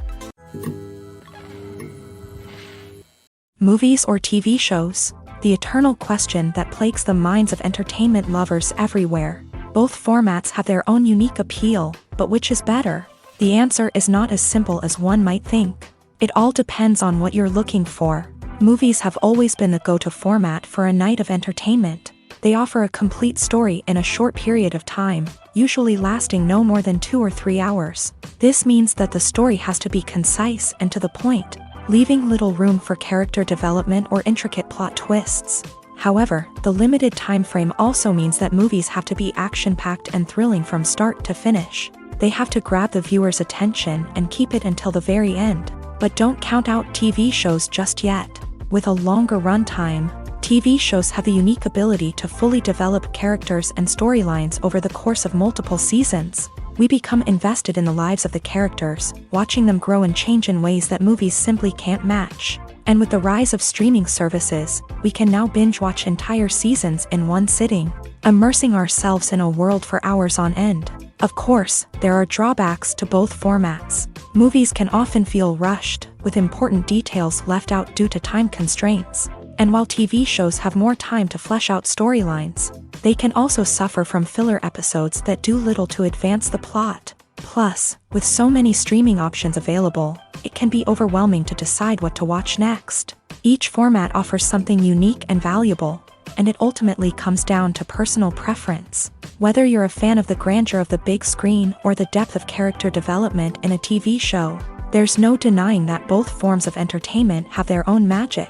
Movies or TV shows? The eternal question that plagues the minds of entertainment lovers everywhere. Both formats have their own unique appeal, but which is better? The answer is not as simple as one might think. It all depends on what you're looking for. Movies have always been the go-to format for a night of entertainment. They offer a complete story in a short period of time, usually lasting no more than 2 or 3 hours. This means that the story has to be concise and to the point, leaving little room for character development or intricate plot twists. However, the limited time frame also means that movies have to be action-packed and thrilling from start to finish. They have to grab the viewer's attention and keep it until the very end. But don't count out TV shows just yet. With a longer runtime, TV shows have the unique ability to fully develop characters and storylines over the course of multiple seasons. We become invested in the lives of the characters, watching them grow and change in ways that movies simply can't match. And with the rise of streaming services, we can now binge-watch entire seasons in one sitting, immersing ourselves in a world for hours on end. Of course, there are drawbacks to both formats. Movies can often feel rushed, with important details left out due to time constraints. And while TV shows have more time to flesh out storylines, they can also suffer from filler episodes that do little to advance the plot. Plus, with so many streaming options available, it can be overwhelming to decide what to watch next. Each format offers something unique and valuable, and it ultimately comes down to personal preference. Whether you're a fan of the grandeur of the big screen or the depth of character development in a TV show, there's no denying that both forms of entertainment have their own magic.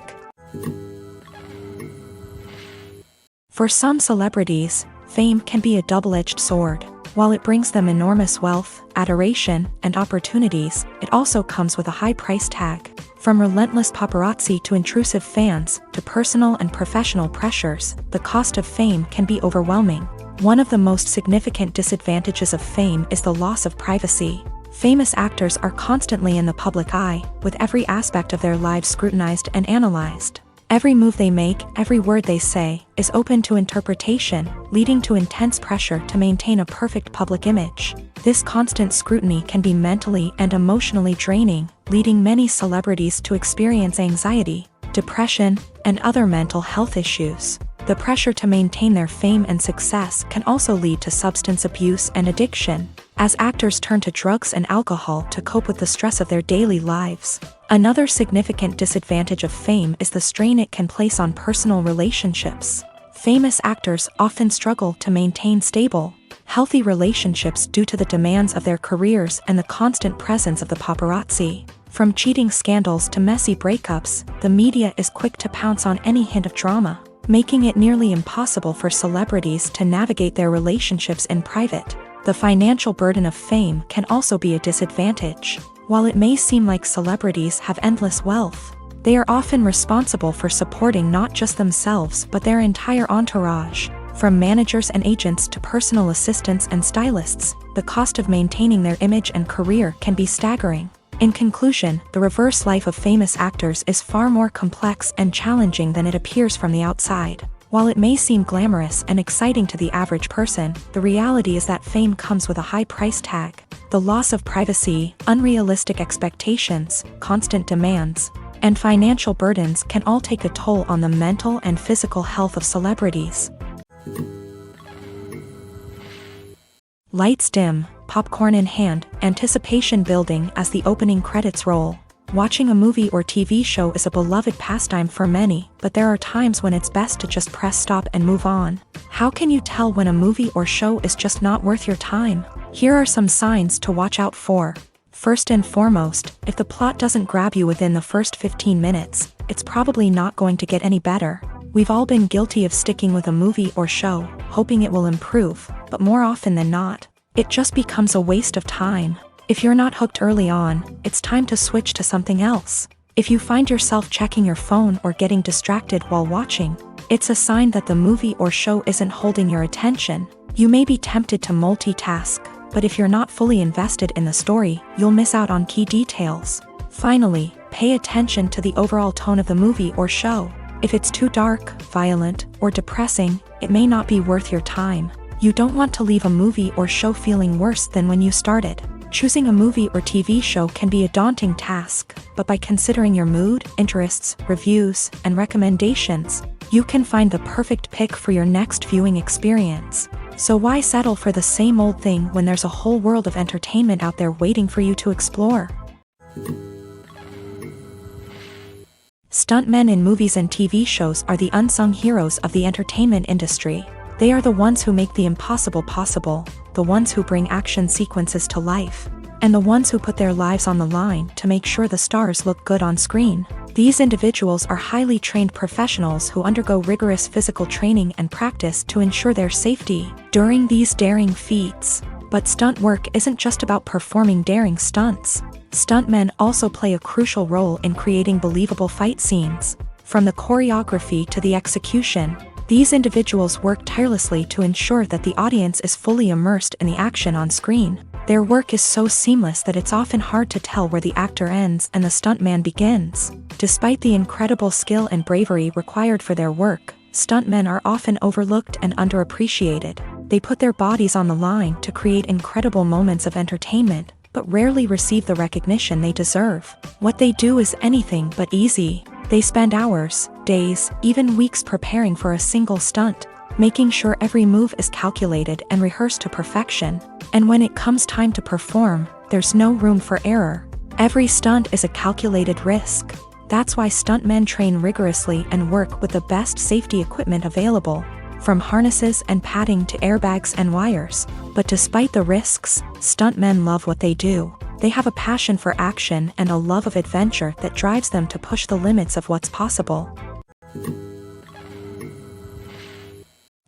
For some celebrities, fame can be a double-edged sword. While it brings them enormous wealth, adoration, and opportunities, it also comes with a high price tag. From relentless paparazzi to intrusive fans, to personal and professional pressures, the cost of fame can be overwhelming. One of the most significant disadvantages of fame is the loss of privacy. Famous actors are constantly in the public eye, with every aspect of their lives scrutinized and analyzed. Every move they make, every word they say, is open to interpretation, leading to intense pressure to maintain a perfect public image. This constant scrutiny can be mentally and emotionally draining, leading many celebrities to experience anxiety, depression, and other mental health issues. The pressure to maintain their fame and success can also lead to substance abuse and addiction, as actors turn to drugs and alcohol to cope with the stress of their daily lives. Another significant disadvantage of fame is the strain it can place on personal relationships. Famous actors often struggle to maintain stable, healthy relationships due to the demands of their careers and the constant presence of the paparazzi. From cheating scandals to messy breakups, the media is quick to pounce on any hint of drama, making it nearly impossible for celebrities to navigate their relationships in private. The financial burden of fame can also be a disadvantage. While it may seem like celebrities have endless wealth, they are often responsible for supporting not just themselves but their entire entourage. From managers and agents to personal assistants and stylists, the cost of maintaining their image and career can be staggering. In conclusion, the reverse life of famous actors is far more complex and challenging than it appears from the outside. While it may seem glamorous and exciting to the average person, the reality is that fame comes with a high price tag. The loss of privacy, unrealistic expectations, constant demands, and financial burdens can all take a toll on the mental and physical health of celebrities. Lights dim, popcorn in hand, anticipation building as the opening credits roll. Watching a movie or TV show is a beloved pastime for many, but there are times when it's best to just press stop and move on. How can you tell when a movie or show is just not worth your time? Here are some signs to watch out for. First and foremost, if the plot doesn't grab you within the first 15 minutes, it's probably not going to get any better. We've all been guilty of sticking with a movie or show, hoping it will improve, but more often than not, it just becomes a waste of time. If you're not hooked early on, it's time to switch to something else. If you find yourself checking your phone or getting distracted while watching, it's a sign that the movie or show isn't holding your attention. You may be tempted to multitask, but if you're not fully invested in the story, you'll miss out on key details. Finally, pay attention to the overall tone of the movie or show. If it's too dark, violent, or depressing, it may not be worth your time. You don't want to leave a movie or show feeling worse than when you started. Choosing a movie or TV show can be a daunting task, but by considering your mood, interests, reviews, and recommendations, you can find the perfect pick for your next viewing experience. So why settle for the same old thing when there's a whole world of entertainment out there waiting for you to explore? Stuntmen in movies and TV shows are the unsung heroes of the entertainment industry. They are the ones who make the impossible possible, the ones who bring action sequences to life, and the ones who put their lives on the line to make sure the stars look good on screen. These individuals are highly trained professionals who undergo rigorous physical training and practice to ensure their safety during these daring feats. But stunt work isn't just about performing daring stunts. Stuntmen also play a crucial role in creating believable fight scenes. From the choreography to the execution, these individuals work tirelessly to ensure that the audience is fully immersed in the action on screen. Their work is so seamless that it's often hard to tell where the actor ends and the stuntman begins. Despite the incredible skill and bravery required for their work, stuntmen are often overlooked and underappreciated. They put their bodies on the line to create incredible moments of entertainment, but rarely receive the recognition they deserve. What they do is anything but easy. They spend hours, days, even weeks preparing for a single stunt, making sure every move is calculated and rehearsed to perfection. And when it comes time to perform, there's no room for error. Every stunt is a calculated risk. That's why stuntmen train rigorously and work with the best safety equipment available, from harnesses and padding to airbags and wires. But despite the risks, stuntmen love what they do. They have a passion for action and a love of adventure that drives them to push the limits of what's possible.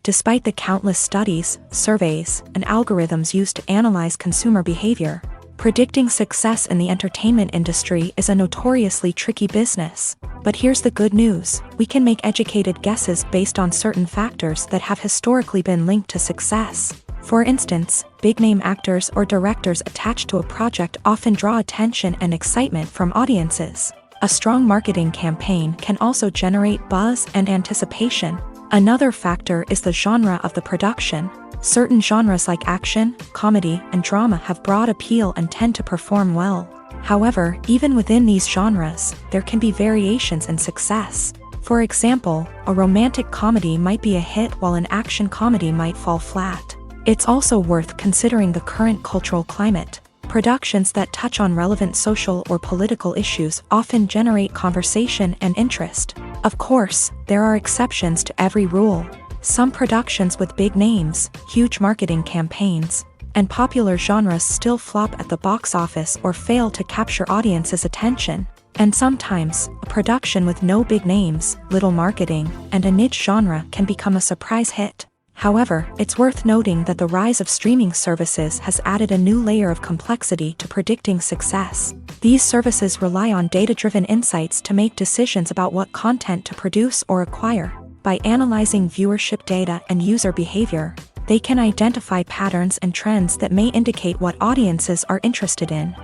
Despite the countless studies, surveys, and algorithms used to analyze consumer behavior, predicting success in the entertainment industry is a notoriously tricky business. But here's the good news: we can make educated guesses based on certain factors that have historically been linked to success. For instance, big-name actors or directors attached to a project often draw attention and excitement from audiences. A strong marketing campaign can also generate buzz and anticipation. Another factor is the genre of the production. Certain genres like action, comedy, and drama have broad appeal and tend to perform well. However, even within these genres, there can be variations in success. For example, a romantic comedy might be a hit while an action comedy might fall flat. It's also worth considering the current cultural climate. Productions that touch on relevant social or political issues often generate conversation and interest. Of course, there are exceptions to every rule. Some productions with big names, huge marketing campaigns, and popular genres still flop at the box office or fail to capture audiences' attention. And sometimes, a production with no big names, little marketing, and a niche genre can become a surprise hit. However, it's worth noting that the rise of streaming services has added a new layer of complexity to predicting success. These services rely on data-driven insights to make decisions about what content to produce or acquire. By analyzing viewership data and user behavior, they can identify patterns and trends that may indicate what audiences are interested in.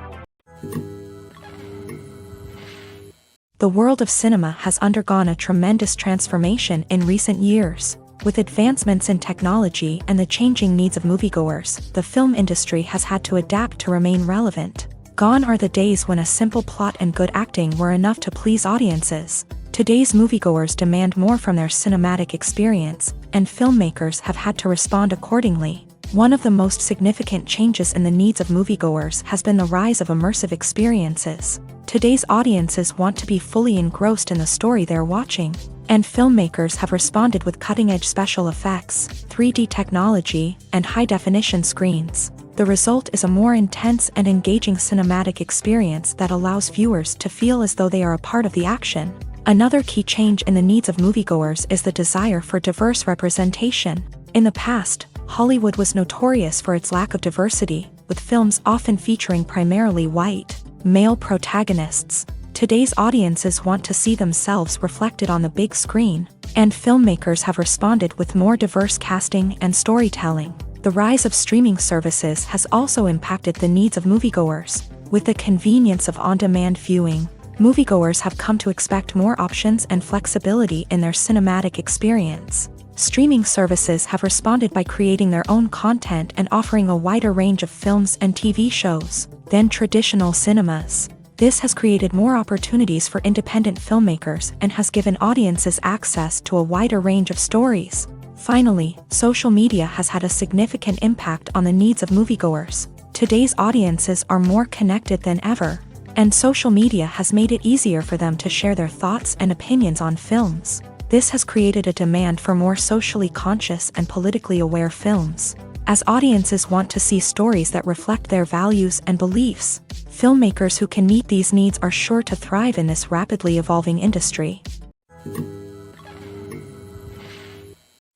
The world of cinema has undergone a tremendous transformation in recent years. With advancements in technology and the changing needs of moviegoers, the film industry has had to adapt to remain relevant. Gone are the days when a simple plot and good acting were enough to please audiences. Today's moviegoers demand more from their cinematic experience, and filmmakers have had to respond accordingly. One of the most significant changes in the needs of moviegoers has been the rise of immersive experiences. Today's audiences want to be fully engrossed in the story they're watching, and filmmakers have responded with cutting-edge special effects, 3D technology, and high-definition screens. The result is a more intense and engaging cinematic experience that allows viewers to feel as though they are a part of the action. Another key change in the needs of moviegoers is the desire for diverse representation. In the past, Hollywood was notorious for its lack of diversity, with films often featuring primarily white, male protagonists. Today's audiences want to see themselves reflected on the big screen, and filmmakers have responded with more diverse casting and storytelling. The rise of streaming services has also impacted the needs of moviegoers. With the convenience of on-demand viewing, moviegoers have come to expect more options and flexibility in their cinematic experience. Streaming services have responded by creating their own content and offering a wider range of films and TV shows than traditional cinemas. This has created more opportunities for independent filmmakers and has given audiences access to a wider range of stories. Finally, social media has had a significant impact on the needs of moviegoers. Today's audiences are more connected than ever, and social media has made it easier for them to share their thoughts and opinions on films. This has created a demand for more socially conscious and politically aware films. As audiences want to see stories that reflect their values and beliefs, filmmakers who can meet these needs are sure to thrive in this rapidly evolving industry.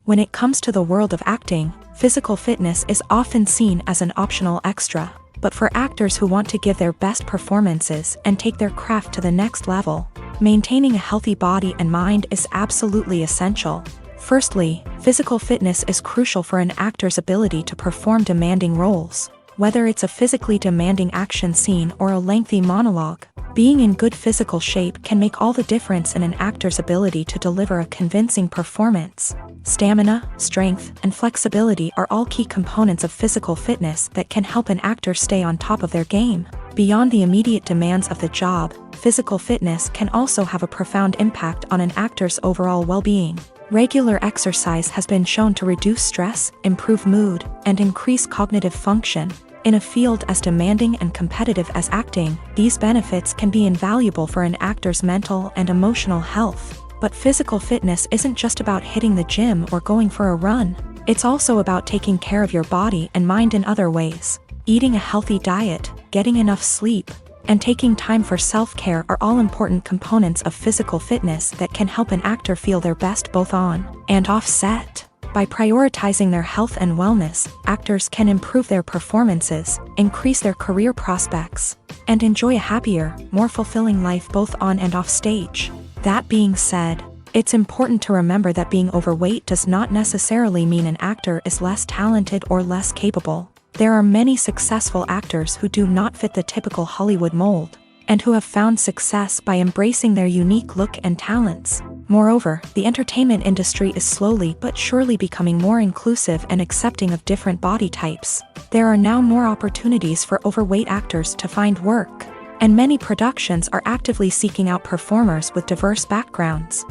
When it comes to the world of acting, physical fitness is often seen as an optional extra. But for actors who want to give their best performances and take their craft to the next level, maintaining a healthy body and mind is absolutely essential. Firstly, physical fitness is crucial for an actor's ability to perform demanding roles. Whether it's a physically demanding action scene or a lengthy monologue, being in good physical shape can make all the difference in an actor's ability to deliver a convincing performance. Stamina, strength, and flexibility are all key components of physical fitness that can help an actor stay on top of their game. Beyond the immediate demands of the job, physical fitness can also have a profound impact on an actor's overall well-being. Regular exercise has been shown to reduce stress, improve mood, and increase cognitive function. In a field as demanding and competitive as acting, these benefits can be invaluable for an actor's mental and emotional health. But physical fitness isn't just about hitting the gym or going for a run. It's also about taking care of your body and mind in other ways. Eating a healthy diet, getting enough sleep, and taking time for self-care are all important components of physical fitness that can help an actor feel their best both on and off set. By prioritizing their health and wellness, actors can improve their performances, increase their career prospects, and enjoy a happier, more fulfilling life both on and off stage. That being said, it's important to remember that being overweight does not necessarily mean an actor is less talented or less capable. There are many successful actors who do not fit the typical Hollywood mold, and who have found success by embracing their unique look and talents. Moreover, the entertainment industry is slowly but surely becoming more inclusive and accepting of different body types. There are now more opportunities for overweight actors to find work, and many productions are actively seeking out performers with diverse backgrounds.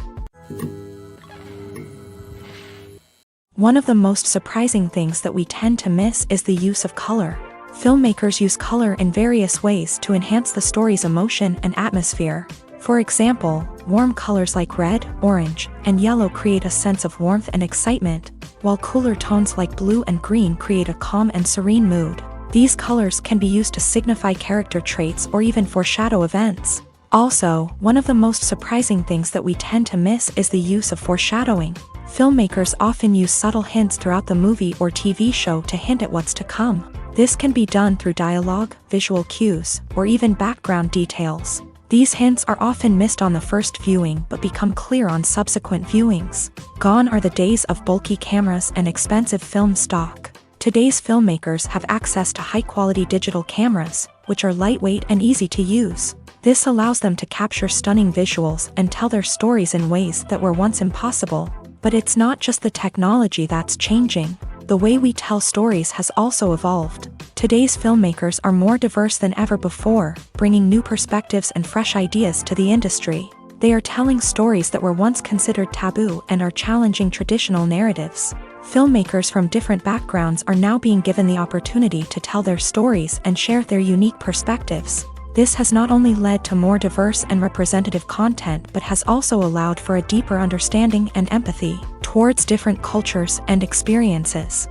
One of the most surprising things that we tend to miss is the use of color. Filmmakers use color in various ways to enhance the story's emotion and atmosphere. For example, warm colors like red, orange, and yellow create a sense of warmth and excitement, while cooler tones like blue and green create a calm and serene mood. These colors can be used to signify character traits or even foreshadow events. Also, one of the most surprising things that we tend to miss is the use of foreshadowing. Filmmakers often use subtle hints throughout the movie or TV show to hint at what's to come. This can be done through dialogue, visual cues, or even background details. These hints are often missed on the first viewing but become clear on subsequent viewings. Gone are the days of bulky cameras and expensive film stock. Today's filmmakers have access to high-quality digital cameras, which are lightweight and easy to use. This allows them to capture stunning visuals and tell their stories in ways that were once impossible. But it's not just the technology that's changing. The way we tell stories has also evolved. Today's filmmakers are more diverse than ever before, bringing new perspectives and fresh ideas to the industry. They are telling stories that were once considered taboo and are challenging traditional narratives. Filmmakers from different backgrounds are now being given the opportunity to tell their stories and share their unique perspectives. This has not only led to more diverse and representative content but has also allowed for a deeper understanding and empathy towards different cultures and experiences.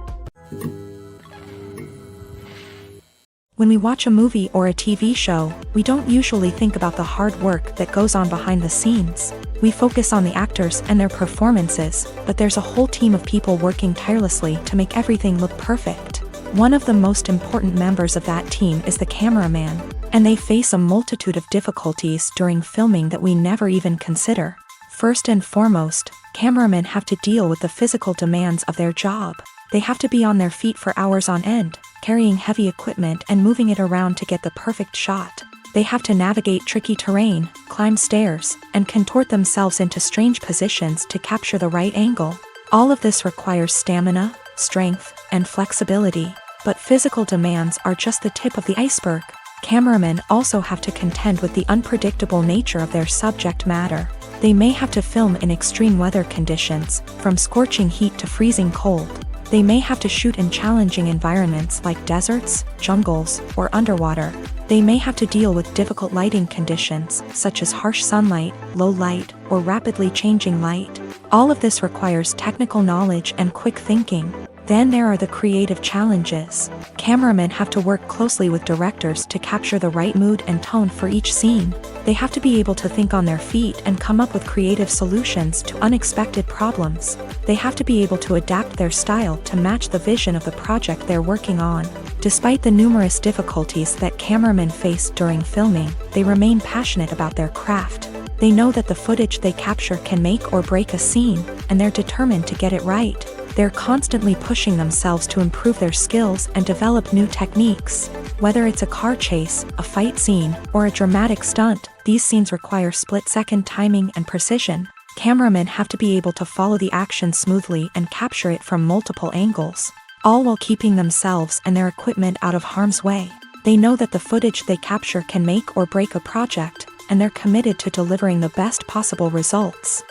When we watch a movie or a TV show, we don't usually think about the hard work that goes on behind the scenes. We focus on the actors and their performances, but there's a whole team of people working tirelessly to make everything look perfect. One of the most important members of that team is the cameraman, and they face a multitude of difficulties during filming that we never even consider. First and foremost, cameramen have to deal with the physical demands of their job. They have to be on their feet for hours on end, carrying heavy equipment and moving it around to get the perfect shot. They have to navigate tricky terrain, climb stairs, and contort themselves into strange positions to capture the right angle. All of this requires stamina, strength, and flexibility. But physical demands are just the tip of the iceberg. Cameramen also have to contend with the unpredictable nature of their subject matter. They may have to film in extreme weather conditions, from scorching heat to freezing cold. They may have to shoot in challenging environments like deserts, jungles, or underwater. They may have to deal with difficult lighting conditions, such as harsh sunlight, low light, or rapidly changing light. All of this requires technical knowledge and quick thinking. Then there are the creative challenges. Cameramen have to work closely with directors to capture the right mood and tone for each scene. They have to be able to think on their feet and come up with creative solutions to unexpected problems. They have to be able to adapt their style to match the vision of the project they're working on. Despite the numerous difficulties that cameramen face during filming, they remain passionate about their craft. They know that the footage they capture can make or break a scene, and they're determined to get it right. They're constantly pushing themselves to improve their skills and develop new techniques. Whether it's a car chase, a fight scene, or a dramatic stunt, these scenes require split-second timing and precision. Cameramen have to be able to follow the action smoothly and capture it from multiple angles, all while keeping themselves and their equipment out of harm's way. They know that the footage they capture can make or break a project, and they're committed to delivering the best possible results.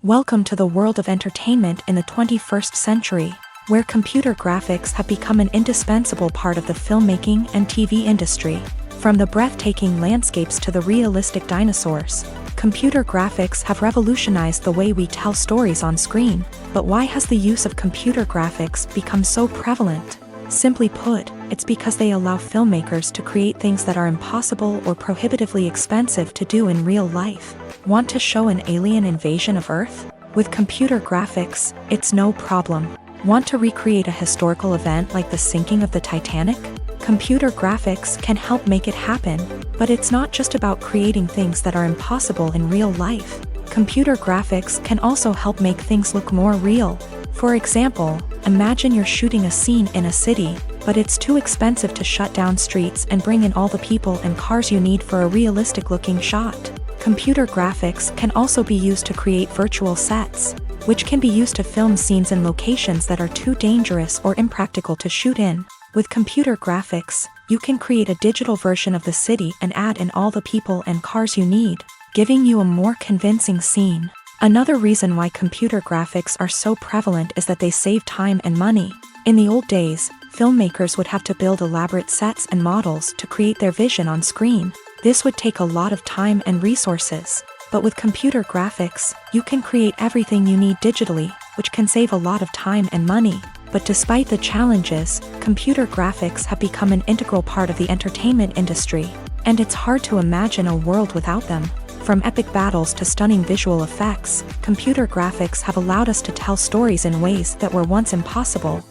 Welcome to the world of entertainment in the 21st century, where computer graphics have become an indispensable part of the filmmaking and TV industry. From the breathtaking landscapes to the realistic dinosaurs, computer graphics have revolutionized the way we tell stories on screen. But why has the use of computer graphics become so prevalent? Simply put, it's because they allow filmmakers to create things that are impossible or prohibitively expensive to do in real life. Want to show an alien invasion of Earth? With computer graphics, it's no problem. Want to recreate a historical event like the sinking of the Titanic? Computer graphics can help make it happen. But it's not just about creating things that are impossible in real life. Computer graphics can also help make things look more real. For example, imagine you're shooting a scene in a city, but it's too expensive to shut down streets and bring in all the people and cars you need for a realistic-looking shot. Computer graphics can also be used to create virtual sets, which can be used to film scenes in locations that are too dangerous or impractical to shoot in. With computer graphics, you can create a digital version of the city and add in all the people and cars you need, giving you a more convincing scene. Another reason why computer graphics are so prevalent is that they save time and money. In the old days, filmmakers would have to build elaborate sets and models to create their vision on screen. This would take a lot of time and resources. But with computer graphics, you can create everything you need digitally, which can save a lot of time and money. But despite the challenges, computer graphics have become an integral part of the entertainment industry, and it's hard to imagine a world without them. From epic battles to stunning visual effects, computer graphics have allowed us to tell stories in ways that were once impossible.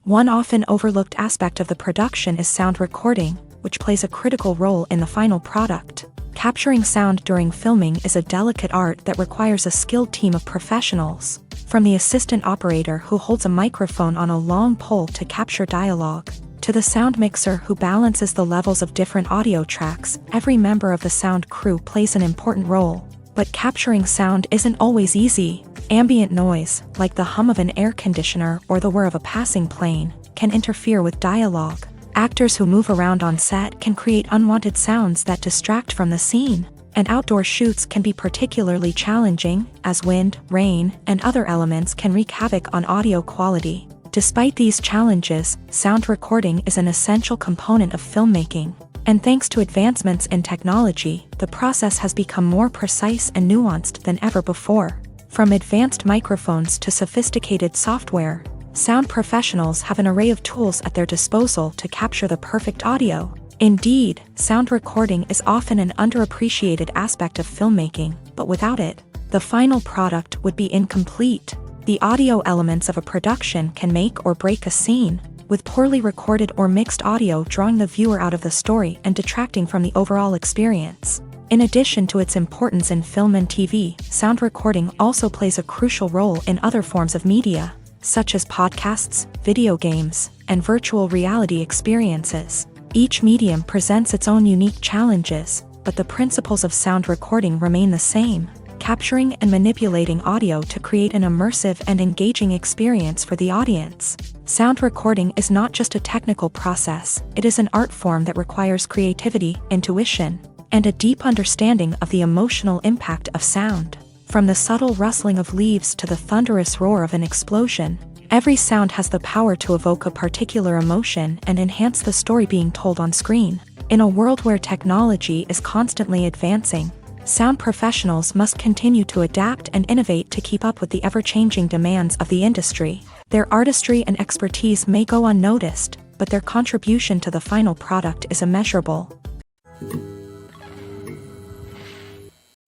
One often overlooked aspect of the production is sound recording, which plays a critical role in the final product. Capturing sound during filming is a delicate art that requires a skilled team of professionals. From the assistant operator who holds a microphone on a long pole to capture dialogue, to the sound mixer who balances the levels of different audio tracks, every member of the sound crew plays an important role. But capturing sound isn't always easy. Ambient noise, like the hum of an air conditioner or the whir of a passing plane, can interfere with dialogue. Actors who move around on set can create unwanted sounds that distract from the scene. And outdoor shoots can be particularly challenging, as wind, rain, and other elements can wreak havoc on audio quality. Despite these challenges, sound recording is an essential component of filmmaking. And thanks to advancements in technology, the process has become more precise and nuanced than ever before. From advanced microphones to sophisticated software, sound professionals have an array of tools at their disposal to capture the perfect audio. Indeed, sound recording is often an underappreciated aspect of filmmaking, but without it, the final product would be incomplete. The audio elements of a production can make or break a scene, with poorly recorded or mixed audio drawing the viewer out of the story and detracting from the overall experience. In addition to its importance in film and TV, sound recording also plays a crucial role in other forms of media, such as podcasts, video games, and virtual reality experiences. Each medium presents its own unique challenges, but the principles of sound recording remain the same, capturing and manipulating audio to create an immersive and engaging experience for the audience. Sound recording is not just a technical process, it is an art form that requires creativity, intuition, and a deep understanding of the emotional impact of sound. From the subtle rustling of leaves to the thunderous roar of an explosion, every sound has the power to evoke a particular emotion and enhance the story being told on screen. In a world where technology is constantly advancing, sound professionals must continue to adapt and innovate to keep up with the ever-changing demands of the industry. Their artistry and expertise may go unnoticed, but their contribution to the final product is immeasurable.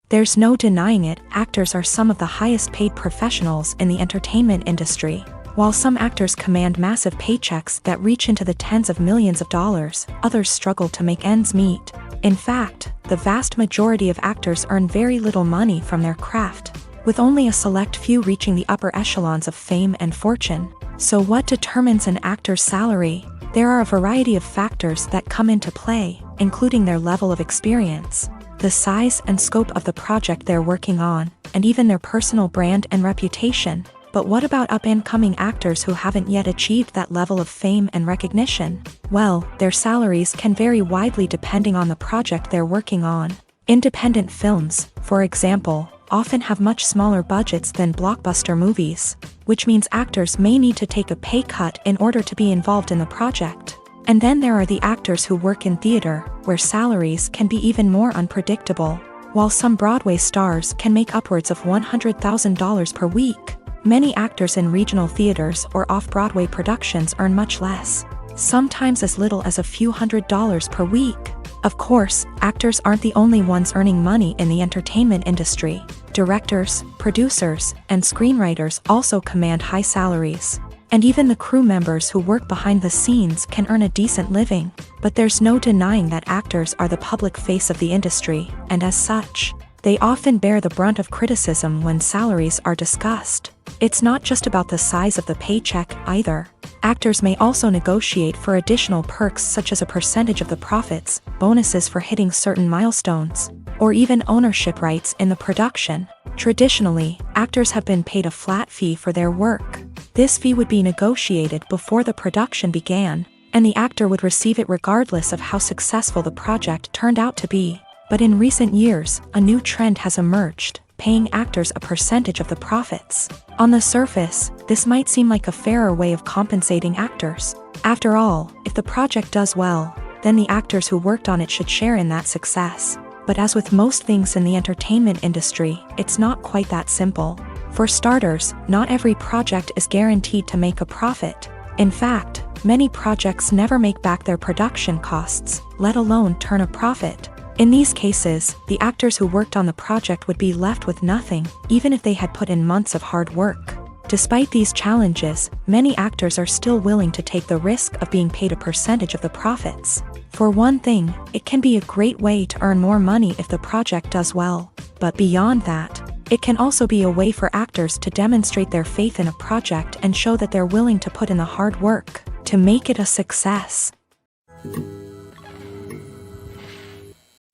There's no denying it, actors are some of the highest-paid professionals in the entertainment industry. While some actors command massive paychecks that reach into the tens of millions of dollars, others struggle to make ends meet. In fact, the vast majority of actors earn very little money from their craft, with only a select few reaching the upper echelons of fame and fortune. So what determines an actor's salary? There are a variety of factors that come into play, including their level of experience, the size and scope of the project they're working on, and even their personal brand and reputation. But what about up-and-coming actors who haven't yet achieved that level of fame and recognition? Well, their salaries can vary widely depending on the project they're working on. Independent films, for example, often have much smaller budgets than blockbuster movies, which means actors may need to take a pay cut in order to be involved in the project. And then there are the actors who work in theater, where salaries can be even more unpredictable. While some Broadway stars can make upwards of $100,000 per week, many actors in regional theaters or off-Broadway productions earn much less, sometimes as little as a few $100s per week. Of course, actors aren't the only ones earning money in the entertainment industry. Directors, producers, and screenwriters also command high salaries. And even the crew members who work behind the scenes can earn a decent living. But there's no denying that actors are the public face of the industry, and as such, they often bear the brunt of criticism when salaries are discussed. It's not just about the size of the paycheck, either. Actors may also negotiate for additional perks such as a percentage of the profits, bonuses for hitting certain milestones, or even ownership rights in the production. Traditionally, actors have been paid a flat fee for their work. This fee would be negotiated before the production began, and the actor would receive it regardless of how successful the project turned out to be. But in recent years, a new trend has emerged, paying actors a percentage of the profits. On the surface, this might seem like a fairer way of compensating actors. After all, if the project does well, then the actors who worked on it should share in that success. But as with most things in the entertainment industry, it's not quite that simple. For starters, not every project is guaranteed to make a profit. In fact, many projects never make back their production costs, let alone turn a profit. In these cases, the actors who worked on the project would be left with nothing, even if they had put in months of hard work. Despite these challenges, many actors are still willing to take the risk of being paid a percentage of the profits. For one thing, it can be a great way to earn more money if the project does well. But beyond that, it can also be a way for actors to demonstrate their faith in a project and show that they're willing to put in the hard work to make it a success.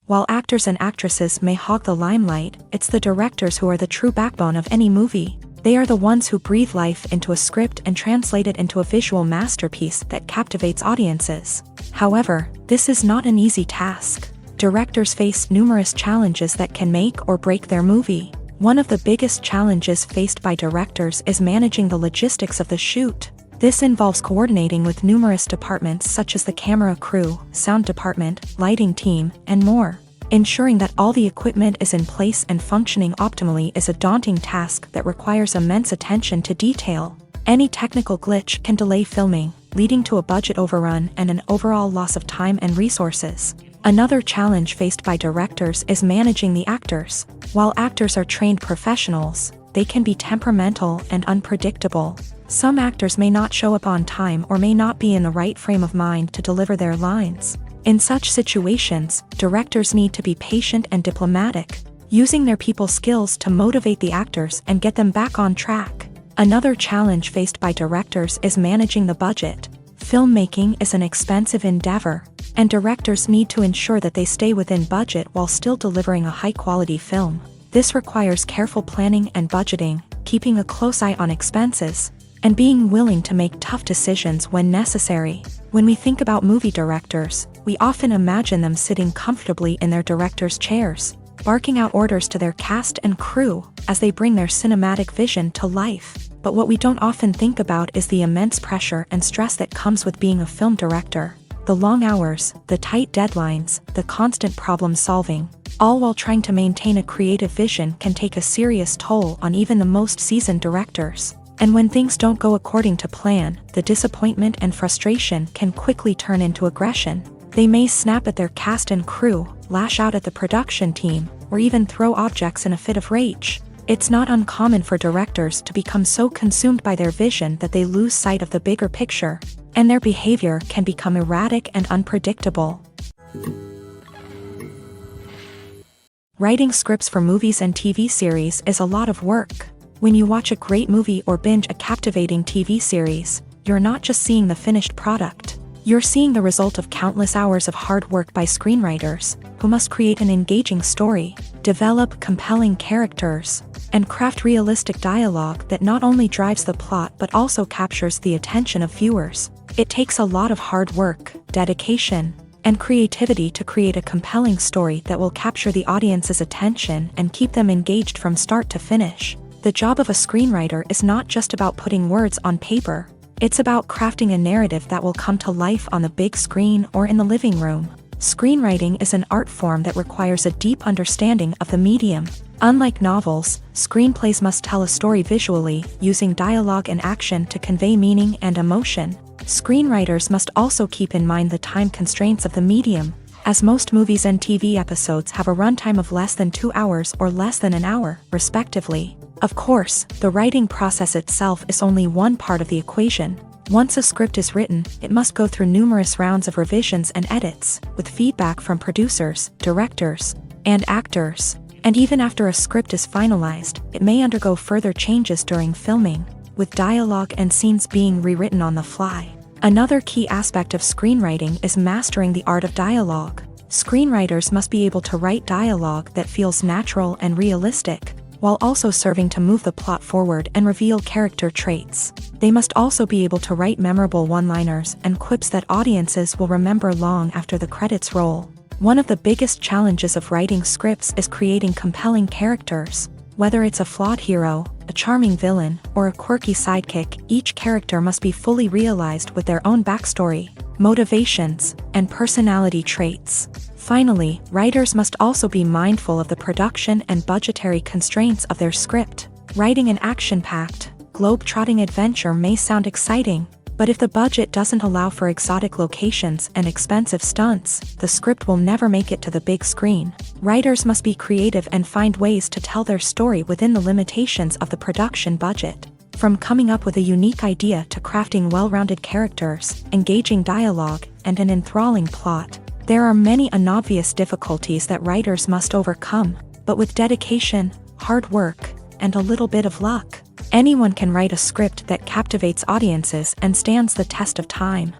While actors and actresses may hog the limelight, it's the directors who are the true backbone of any movie. They are the ones who breathe life into a script and translate it into a visual masterpiece that captivates audiences. However, this is not an easy task. Directors face numerous challenges that can make or break their movie. One of the biggest challenges faced by directors is managing the logistics of the shoot. This involves coordinating with numerous departments such as the camera crew, sound department, lighting team, and more. Ensuring that all the equipment is in place and functioning optimally is a daunting task that requires immense attention to detail. Any technical glitch can delay filming, leading to a budget overrun and an overall loss of time and resources. Another challenge faced by directors is managing the actors. While actors are trained professionals, they can be temperamental and unpredictable. Some actors may not show up on time or may not be in the right frame of mind to deliver their lines. In such situations, directors need to be patient and diplomatic, using their people skills to motivate the actors and get them back on track. Another challenge faced by directors is managing the budget. Filmmaking is an expensive endeavor, and directors need to ensure that they stay within budget while still delivering a high-quality film. This requires careful planning and budgeting, keeping a close eye on expenses, and being willing to make tough decisions when necessary. When we think about movie directors, we often imagine them sitting comfortably in their director's chairs, barking out orders to their cast and crew as they bring their cinematic vision to life. But what we don't often think about is the immense pressure and stress that comes with being a film director. The long hours, the tight deadlines, the constant problem solving, all while trying to maintain a creative vision can take a serious toll on even the most seasoned directors. And when things don't go according to plan, the disappointment and frustration can quickly turn into aggression. They may snap at their cast and crew, lash out at the production team, or even throw objects in a fit of rage. It's not uncommon for directors to become so consumed by their vision that they lose sight of the bigger picture, and their behavior can become erratic and unpredictable. Writing scripts for movies and TV series is a lot of work. When you watch a great movie or binge a captivating TV series, you're not just seeing the finished product. You're seeing the result of countless hours of hard work by screenwriters, who must create an engaging story, develop compelling characters, and craft realistic dialogue that not only drives the plot but also captures the attention of viewers. It takes a lot of hard work, dedication, and creativity to create a compelling story that will capture the audience's attention and keep them engaged from start to finish. The job of a screenwriter is not just about putting words on paper. It's about crafting a narrative that will come to life on the big screen or in the living room. Screenwriting is an art form that requires a deep understanding of the medium. Unlike novels, screenplays must tell a story visually, using dialogue and action to convey meaning and emotion. Screenwriters must also keep in mind the time constraints of the medium, as most movies and TV episodes have a runtime of less than 2 hours or less than an hour, respectively. Of course, the writing process itself is only one part of the equation. Once a script is written, it must go through numerous rounds of revisions and edits, with feedback from producers, directors, and actors. And even after a script is finalized, it may undergo further changes during filming, with dialogue and scenes being rewritten on the fly. Another key aspect of screenwriting is mastering the art of dialogue. Screenwriters must be able to write dialogue that feels natural and realistic, while also serving to move the plot forward and reveal character traits. They must also be able to write memorable one-liners and quips that audiences will remember long after the credits roll. One of the biggest challenges of writing scripts is creating compelling characters. Whether it's a flawed hero, a charming villain, or a quirky sidekick, each character must be fully realized with their own backstory, motivations, and personality traits. Finally, writers must also be mindful of the production and budgetary constraints of their script. Writing an action-packed, globe-trotting adventure may sound exciting, but if the budget doesn't allow for exotic locations and expensive stunts, the script will never make it to the big screen. Writers must be creative and find ways to tell their story within the limitations of the production budget. From coming up with a unique idea to crafting well-rounded characters, engaging dialogue, and an enthralling plot, there are many unobvious difficulties that writers must overcome, but with dedication, hard work, and a little bit of luck, anyone can write a script that captivates audiences and stands the test of time.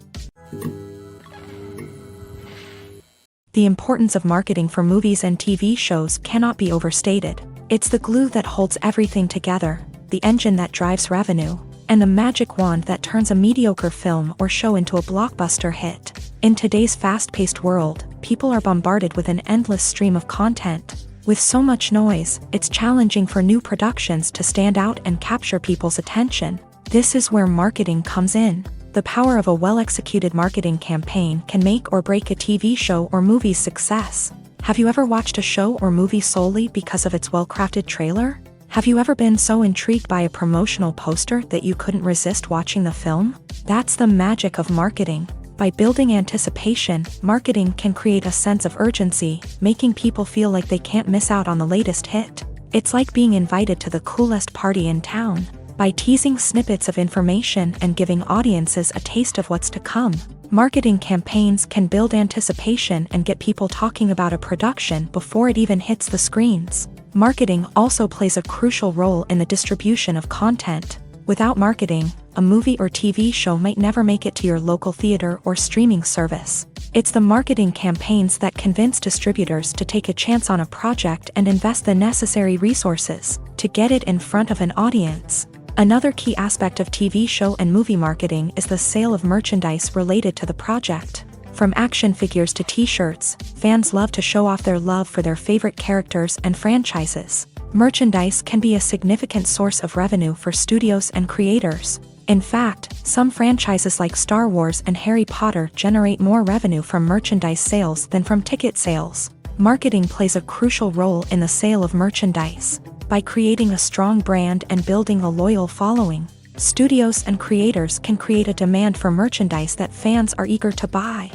The importance of marketing for movies and TV shows cannot be overstated. It's the glue that holds everything together, the engine that drives revenue, and the magic wand that turns a mediocre film or show into a blockbuster hit. In today's fast-paced world, people are bombarded with an endless stream of content. With so much noise, it's challenging for new productions to stand out and capture people's attention. This is where marketing comes in. The power of a well-executed marketing campaign can make or break a TV show or movie's success. Have you ever watched a show or movie solely because of its well-crafted trailer? Have you ever been so intrigued by a promotional poster that you couldn't resist watching the film? That's the magic of marketing. By building anticipation, marketing can create a sense of urgency, making people feel like they can't miss out on the latest hit. It's like being invited to the coolest party in town. By teasing snippets of information and giving audiences a taste of what's to come, marketing campaigns can build anticipation and get people talking about a production before it even hits the screens. Marketing also plays a crucial role in the distribution of content. Without marketing, a movie or TV show might never make it to your local theater or streaming service. It's the marketing campaigns that convince distributors to take a chance on a project and invest the necessary resources to get it in front of an audience. Another key aspect of TV show and movie marketing is the sale of merchandise related to the project. From action figures to t-shirts, fans love to show off their love for their favorite characters and franchises. Merchandise can be a significant source of revenue for studios and creators. In fact, some franchises like Star Wars and Harry Potter generate more revenue from merchandise sales than from ticket sales. Marketing plays a crucial role in the sale of merchandise. By creating a strong brand and building a loyal following, studios and creators can create a demand for merchandise that fans are eager to buy.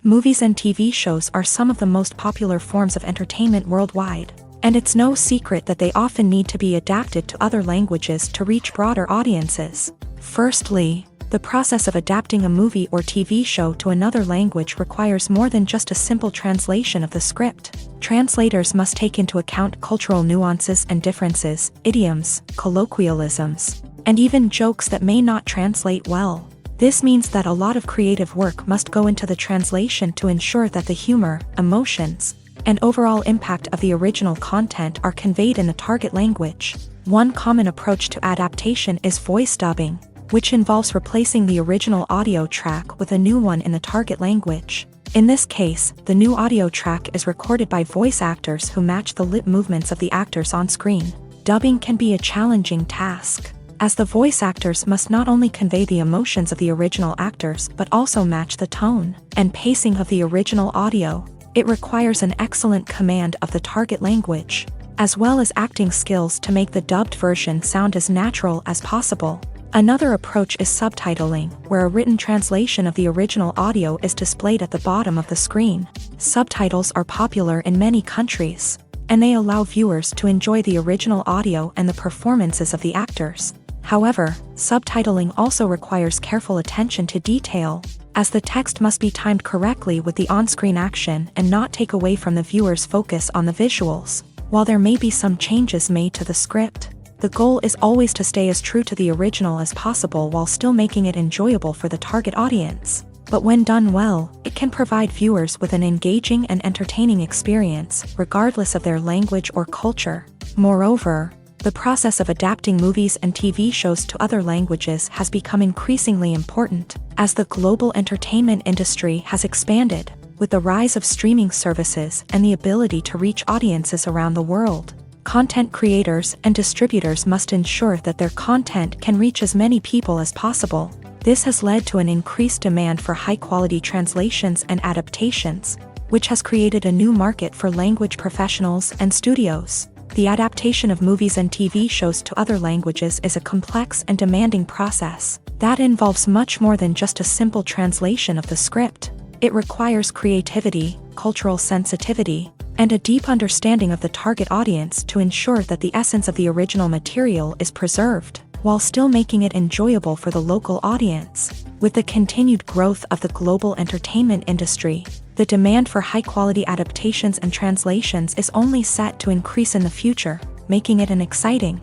Movies and TV shows are some of the most popular forms of entertainment worldwide, and it's no secret that they often need to be adapted to other languages to reach broader audiences. Firstly, the process of adapting a movie or TV show to another language requires more than just a simple translation of the script. Translators must take into account cultural nuances and differences, idioms, colloquialisms, and even jokes that may not translate well. This means that a lot of creative work must go into the translation to ensure that the humor, emotions, and overall impact of the original content are conveyed in the target language. One common approach to adaptation is voice dubbing, which involves replacing the original audio track with a new one in the target language. In this case, the new audio track is recorded by voice actors who match the lip movements of the actors on screen. Dubbing can be a challenging task, as the voice actors must not only convey the emotions of the original actors but also match the tone and pacing of the original audio. It requires an excellent command of the target language, as well as acting skills to make the dubbed version sound as natural as possible. Another approach is subtitling, where a written translation of the original audio is displayed at the bottom of the screen. Subtitles are popular in many countries, and they allow viewers to enjoy the original audio and the performances of the actors. However, subtitling also requires careful attention to detail, as the text must be timed correctly with the on-screen action and not take away from the viewer's focus on the visuals. While there may be some changes made to the script, the goal is always to stay as true to the original as possible while still making it enjoyable for the target audience. But when done well, it can provide viewers with an engaging and entertaining experience, regardless of their language or culture. Moreover, the process of adapting movies and TV shows to other languages has become increasingly important, as the global entertainment industry has expanded, with the rise of streaming services and the ability to reach audiences around the world. Content creators and distributors must ensure that their content can reach as many people as possible. This has led to an increased demand for high-quality translations and adaptations, which has created a new market for language professionals and studios. The adaptation of movies and TV shows to other languages is a complex and demanding process that involves much more than just a simple translation of the script. It requires creativity, cultural sensitivity, and a deep understanding of the target audience to ensure that the essence of the original material is preserved, while still making it enjoyable for the local audience. With the continued growth of the global entertainment industry, the demand for high-quality adaptations and translations is only set to increase in the future, making it an exciting.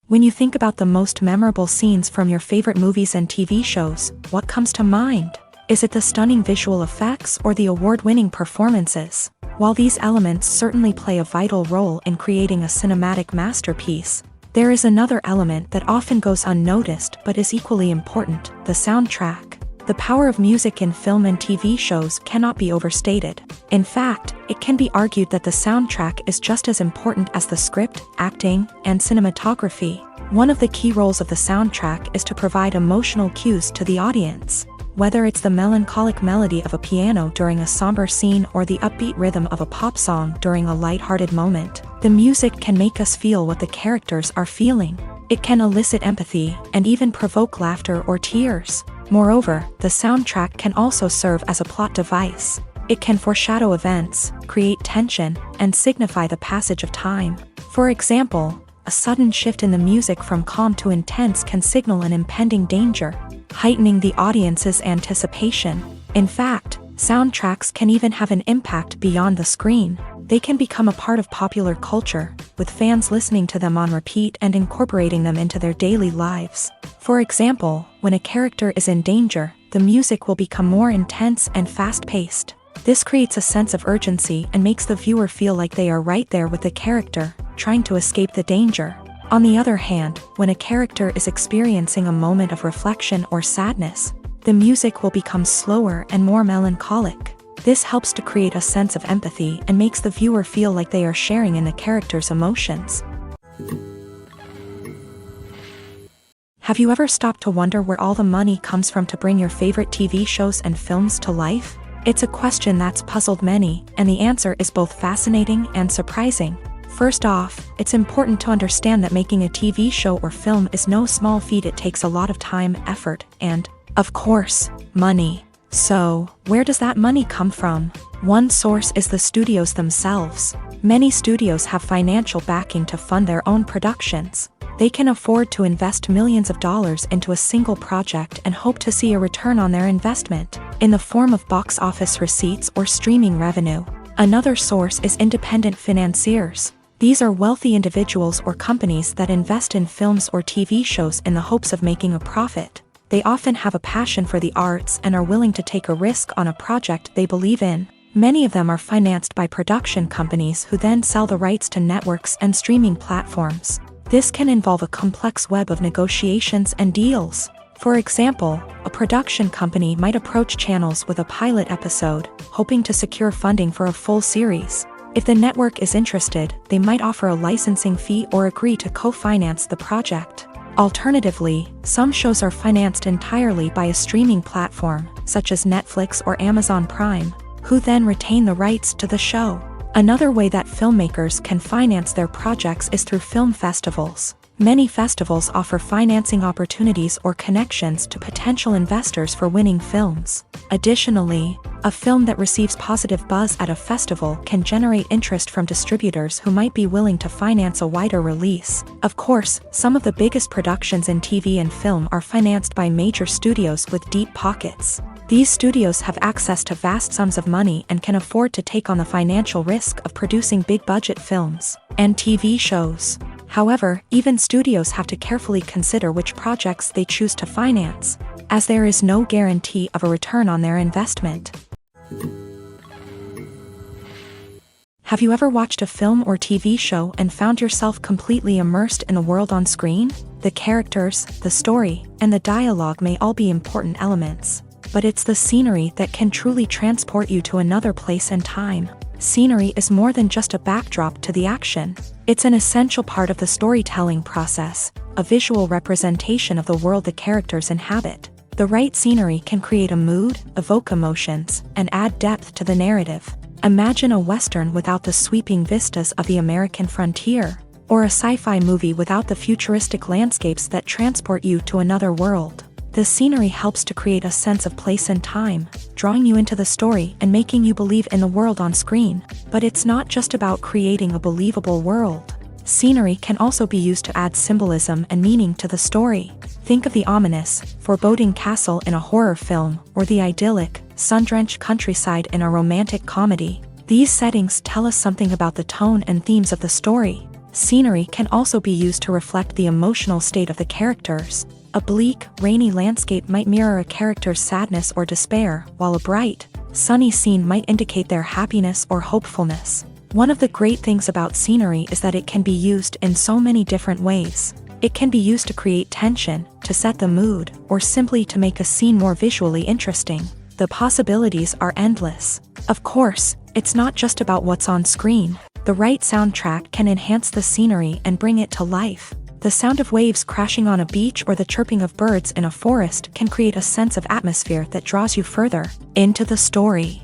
When you think about the most memorable scenes from your favorite movies and TV shows, what comes to mind? Is it the stunning visual effects or the award-winning performances? While these elements certainly play a vital role in creating a cinematic masterpiece, There is another element that often goes unnoticed but is equally important: the soundtrack. The power of music in film and TV shows cannot be overstated. In fact, it can be argued that the soundtrack is just as important as the script, acting, and cinematography. One of the key roles of the soundtrack is to provide emotional cues to the audience. Whether it's the melancholic melody of a piano during a somber scene or the upbeat rhythm of a pop song during a lighthearted moment, the music can make us feel what the characters are feeling. It can elicit empathy and even provoke laughter or tears. Moreover, the soundtrack can also serve as a plot device. It can foreshadow events, create tension, and signify the passage of time. For example, a sudden shift in the music from calm to intense can signal an impending danger, heightening the audience's anticipation. In fact, soundtracks can even have an impact beyond the screen. They can become a part of popular culture, with fans listening to them on repeat and incorporating them into their daily lives. For example, when a character is in danger, the music will become more intense and fast-paced. This creates a sense of urgency and makes the viewer feel like they are right there with the character, trying to escape the danger. On the other hand, when a character is experiencing a moment of reflection or sadness, the music will become slower and more melancholic. This helps to create a sense of empathy and makes the viewer feel like they are sharing in the character's emotions. Have you ever stopped to wonder where all the money comes from to bring your favorite TV shows and films to life? It's a question that's puzzled many, and the answer is both fascinating and surprising. First off, it's important to understand that making a TV show or film is no small feat. It takes a lot of time, effort, and, of course, money. So, where does that money come from? One source is the studios themselves. Many studios have financial backing to fund their own productions. They can afford to invest millions of dollars into a single project and hope to see a return on their investment, in the form of box office receipts or streaming revenue. Another source is independent financiers. These are wealthy individuals or companies that invest in films or TV shows in the hopes of making a profit. They often have a passion for the arts and are willing to take a risk on a project they believe in. Many of them are financed by production companies who then sell the rights to networks and streaming platforms. This can involve a complex web of negotiations and deals. For example, a production company might approach channels with a pilot episode, hoping to secure funding for a full series. If the network is interested, they might offer a licensing fee or agree to co-finance the project. Alternatively, some shows are financed entirely by a streaming platform, such as Netflix or Amazon Prime, who then retain the rights to the show. Another way that filmmakers can finance their projects is through film festivals. Many festivals offer financing opportunities or connections to potential investors for winning films. Additionally, a film that receives positive buzz at a festival can generate interest from distributors who might be willing to finance a wider release. Of course, some of the biggest productions in TV and film are financed by major studios with deep pockets. These studios have access to vast sums of money and can afford to take on the financial risk of producing big-budget films and TV shows. However, even studios have to carefully consider which projects they choose to finance, as there is no guarantee of a return on their investment. Have you ever watched a film or TV show and found yourself completely immersed in the world on screen? The characters, the story, and the dialogue may all be important elements, but it's the scenery that can truly transport you to another place and time. Scenery is more than just a backdrop to the action. It's an essential part of the storytelling process, a visual representation of the world the characters inhabit. The right scenery can create a mood, evoke emotions, and add depth to the narrative. Imagine a Western without the sweeping vistas of the American frontier, or a sci-fi movie without the futuristic landscapes that transport you to another world. The scenery helps to create a sense of place and time, drawing you into the story and making you believe in the world on screen. But it's not just about creating a believable world. Scenery can also be used to add symbolism and meaning to the story. Think of the ominous, foreboding castle in a horror film, or the idyllic, sun-drenched countryside in a romantic comedy. These settings tell us something about the tone and themes of the story. Scenery can also be used to reflect the emotional state of the characters. A bleak, rainy landscape might mirror a character's sadness or despair, while a bright, sunny scene might indicate their happiness or hopefulness. One of the great things about scenery is that it can be used in so many different ways. It can be used to create tension, to set the mood, or simply to make a scene more visually interesting. The possibilities are endless. Of course, it's not just about what's on screen. The right soundtrack can enhance the scenery and bring it to life. The sound of waves crashing on a beach or the chirping of birds in a forest can create a sense of atmosphere that draws you further into the story.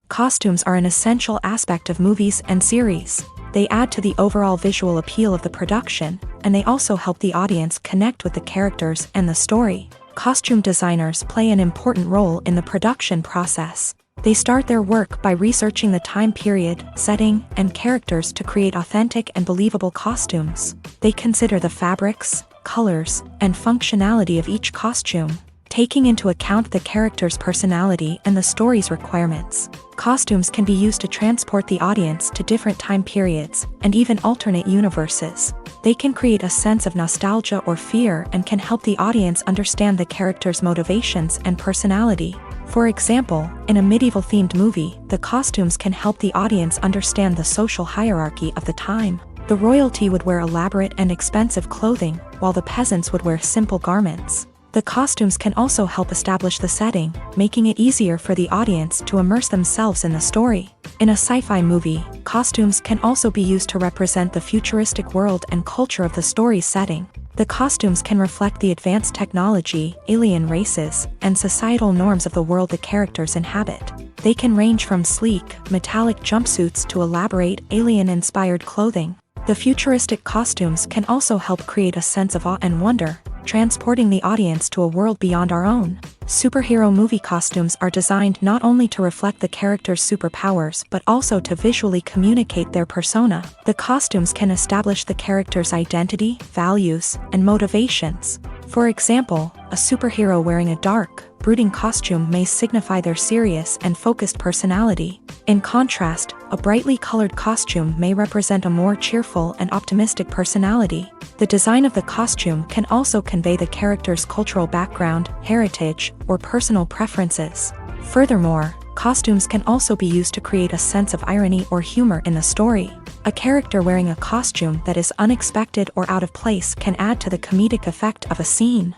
Costumes are an essential aspect of movies and series. They add to the overall visual appeal of the production, and they also help the audience connect with the characters and the story. Costume designers play an important role in the production process. They start their work by researching the time period, setting, and characters to create authentic and believable costumes. They consider the fabrics, colors, and functionality of each costume, taking into account the character's personality and the story's requirements. Costumes can be used to transport the audience to different time periods and even alternate universes. They can create a sense of nostalgia or fear and can help the audience understand the character's motivations and personality. For example, in a medieval-themed movie, the costumes can help the audience understand the social hierarchy of the time. The royalty would wear elaborate and expensive clothing, while the peasants would wear simple garments. The costumes can also help establish the setting, making it easier for the audience to immerse themselves in the story. In a sci-fi movie, costumes can also be used to represent the futuristic world and culture of the story's setting. The costumes can reflect the advanced technology, alien races, and societal norms of the world the characters inhabit. They can range from sleek, metallic jumpsuits to elaborate, alien-inspired clothing. The futuristic costumes can also help create a sense of awe and wonder, transporting the audience to a world beyond our own. Superhero movie costumes are designed not only to reflect the character's superpowers but also to visually communicate their persona. The costumes can establish the character's identity, values, and motivations. For example, a superhero wearing a dark, brooding costume may signify their serious and focused personality. In contrast, a brightly colored costume may represent a more cheerful and optimistic personality. The design of the costume can also convey the character's cultural background, heritage, or personal preferences. Furthermore, costumes can also be used to create a sense of irony or humor in the story. A character wearing a costume that is unexpected or out of place can add to the comedic effect of a scene.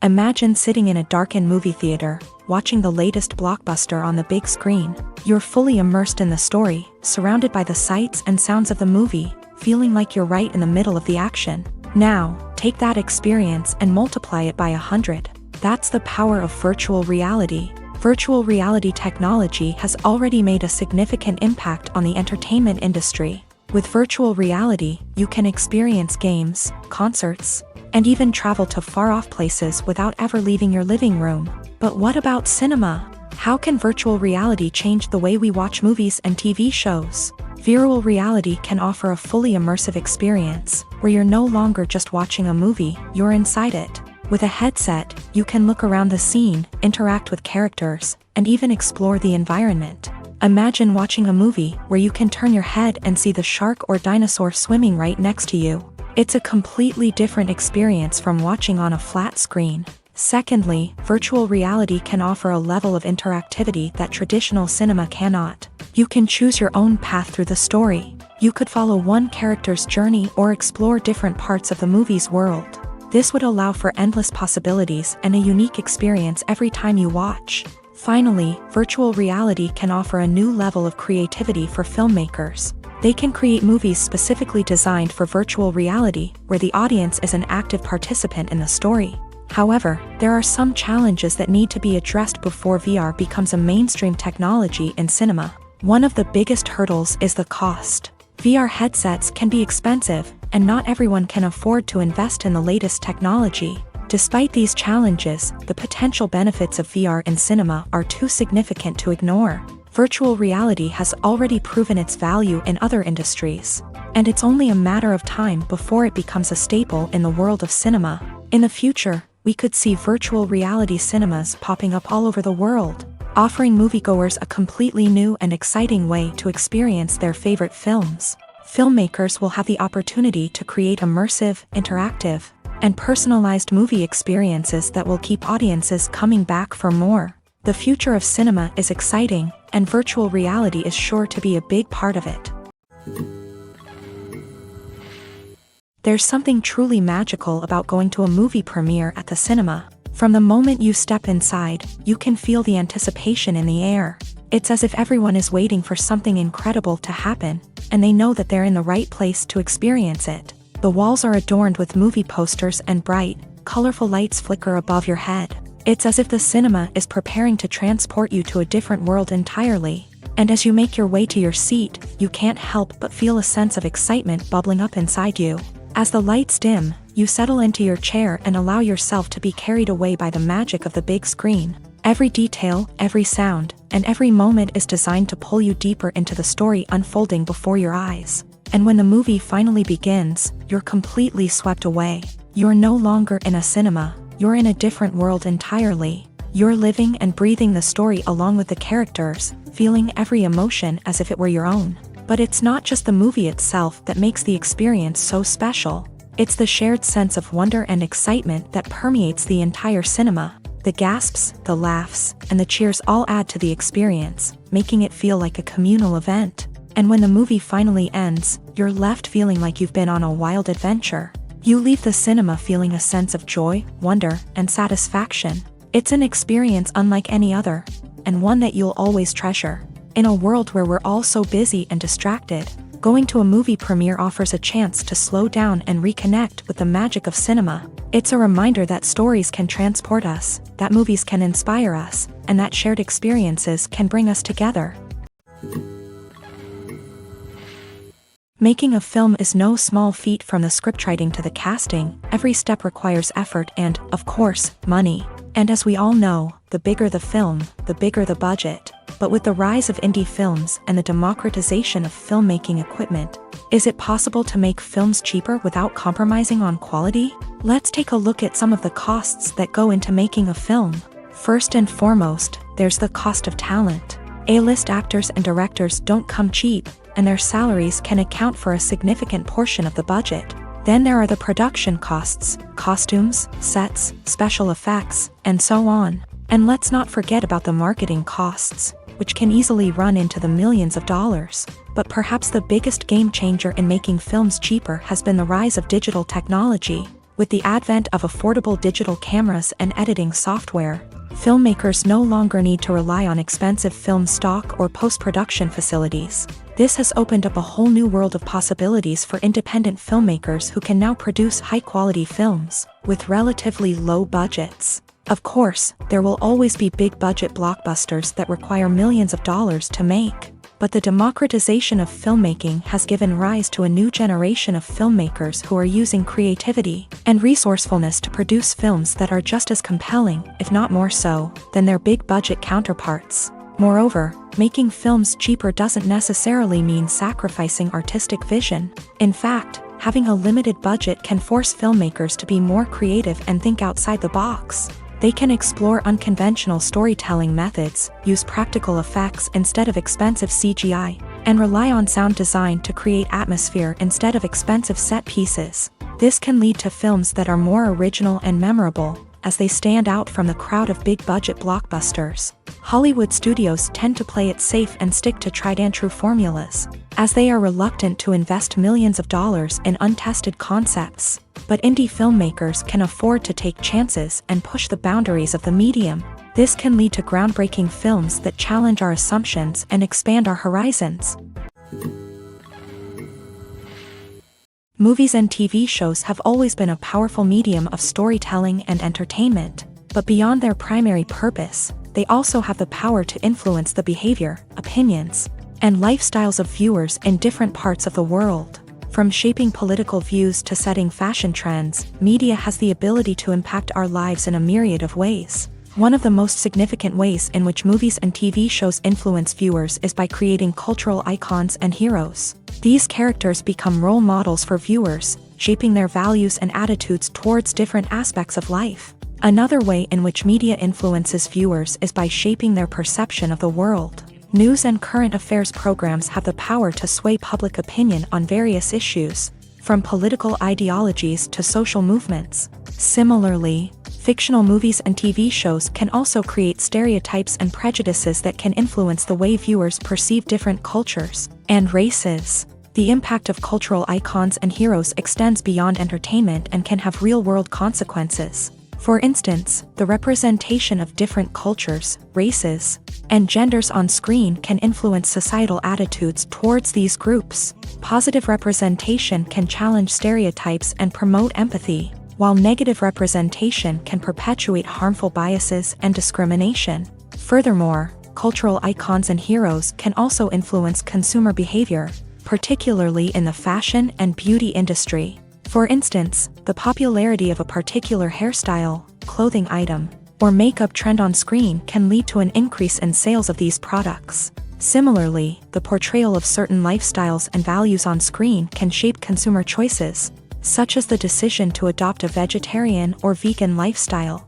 Imagine sitting in a darkened movie theater, watching the latest blockbuster on the big screen. You're fully immersed in the story, surrounded by the sights and sounds of the movie, feeling like you're right in the middle of the action. Now, take that experience and multiply it by 100. That's the power of virtual reality. Virtual reality technology has already made a significant impact on the entertainment industry. With virtual reality, you can experience games, concerts, and even travel to far-off places without ever leaving your living room. But what about cinema? How can virtual reality change the way we watch movies and TV shows? Virtual reality can offer a fully immersive experience, where you're no longer just watching a movie, you're inside it. With a headset, you can look around the scene, interact with characters, and even explore the environment. Imagine watching a movie where you can turn your head and see the shark or dinosaur swimming right next to you. It's a completely different experience from watching on a flat screen. Secondly, virtual reality can offer a level of interactivity that traditional cinema cannot. You can choose your own path through the story. You could follow one character's journey or explore different parts of the movie's world. This would allow for endless possibilities and a unique experience every time you watch. Finally, virtual reality can offer a new level of creativity for filmmakers. They can create movies specifically designed for virtual reality, where the audience is an active participant in the story. However, there are some challenges that need to be addressed before VR becomes a mainstream technology in cinema. One of the biggest hurdles is the cost. VR headsets can be expensive, and not everyone can afford to invest in the latest technology. Despite these challenges, the potential benefits of VR in cinema are too significant to ignore. Virtual reality has already proven its value in other industries, and it's only a matter of time before it becomes a staple in the world of cinema. In the future, we could see virtual reality cinemas popping up all over the world, offering moviegoers a completely new and exciting way to experience their favorite films. Filmmakers will have the opportunity to create immersive, interactive, and personalized movie experiences that will keep audiences coming back for more. The future of cinema is exciting, and virtual reality is sure to be a big part of it. There's something truly magical about going to a movie premiere at the cinema. From the moment you step inside, you can feel the anticipation in the air. It's as if everyone is waiting for something incredible to happen, and they know that they're in the right place to experience it. The walls are adorned with movie posters and bright, colorful lights flicker above your head. It's as if the cinema is preparing to transport you to a different world entirely. And as you make your way to your seat, you can't help but feel a sense of excitement bubbling up inside you. As the lights dim, you settle into your chair and allow yourself to be carried away by the magic of the big screen. Every detail, every sound, and every moment is designed to pull you deeper into the story unfolding before your eyes. And when the movie finally begins, you're completely swept away. You're no longer in a cinema, you're in a different world entirely. You're living and breathing the story along with the characters, feeling every emotion as if it were your own. But it's not just the movie itself that makes the experience so special. It's the shared sense of wonder and excitement that permeates the entire cinema. The gasps, the laughs, and the cheers all add to the experience, making it feel like a communal event. And when the movie finally ends, you're left feeling like you've been on a wild adventure. You leave the cinema feeling a sense of joy, wonder, and satisfaction. It's an experience unlike any other, and one that you'll always treasure. In a world where we're all so busy and distracted, going to a movie premiere offers a chance to slow down and reconnect with the magic of cinema. It's a reminder that stories can transport us, that movies can inspire us, and that shared experiences can bring us together. Making a film is no small feat. From the scriptwriting to the casting, every step requires effort and, of course, money. And as we all know, the bigger the film, the bigger the budget. But with the rise of indie films and the democratization of filmmaking equipment, is it possible to make films cheaper without compromising on quality? Let's take a look at some of the costs that go into making a film. First and foremost, there's the cost of talent. A-list actors and directors don't come cheap, and their salaries can account for a significant portion of the budget. Then there are the production costs, costumes, sets, special effects, and so on. And let's not forget about the marketing costs, which can easily run into the millions of dollars. But perhaps the biggest game changer in making films cheaper has been the rise of digital technology. With the advent of affordable digital cameras and editing software, filmmakers no longer need to rely on expensive film stock or post-production facilities. This has opened up a whole new world of possibilities for independent filmmakers who can now produce high-quality films with relatively low budgets. Of course, there will always be big-budget blockbusters that require millions of dollars to make. But the democratization of filmmaking has given rise to a new generation of filmmakers who are using creativity and resourcefulness to produce films that are just as compelling, if not more so, than their big-budget counterparts. Moreover, making films cheaper doesn't necessarily mean sacrificing artistic vision. In fact, having a limited budget can force filmmakers to be more creative and think outside the box. They can explore unconventional storytelling methods, use practical effects instead of expensive CGI, and rely on sound design to create atmosphere instead of expensive set pieces. This can lead to films that are more original and memorable, as they stand out from the crowd of big-budget blockbusters. Hollywood studios tend to play it safe and stick to tried-and-true formulas, as they are reluctant to invest millions of dollars in untested concepts. But indie filmmakers can afford to take chances and push the boundaries of the medium. This can lead to groundbreaking films that challenge our assumptions and expand our horizons. Movies and TV shows have always been a powerful medium of storytelling and entertainment, but beyond their primary purpose, they also have the power to influence the behavior, opinions, and lifestyles of viewers in different parts of the world. From shaping political views to setting fashion trends, media has the ability to impact our lives in a myriad of ways. One of the most significant ways in which movies and TV shows influence viewers is by creating cultural icons and heroes. These characters become role models for viewers, shaping their values and attitudes towards different aspects of life. Another way in which media influences viewers is by shaping their perception of the world. News and current affairs programs have the power to sway public opinion on various issues, from political ideologies to social movements. Similarly, fictional movies and TV shows can also create stereotypes and prejudices that can influence the way viewers perceive different cultures and races. The impact of cultural icons and heroes extends beyond entertainment and can have real-world consequences. For instance, the representation of different cultures, races, and genders on screen can influence societal attitudes towards these groups. Positive representation can challenge stereotypes and promote empathy, while negative representation can perpetuate harmful biases and discrimination. Furthermore, cultural icons and heroes can also influence consumer behavior, particularly in the fashion and beauty industry. For instance, the popularity of a particular hairstyle, clothing item, or makeup trend on screen can lead to an increase in sales of these products. Similarly, the portrayal of certain lifestyles and values on screen can shape consumer choices, such as the decision to adopt a vegetarian or vegan lifestyle.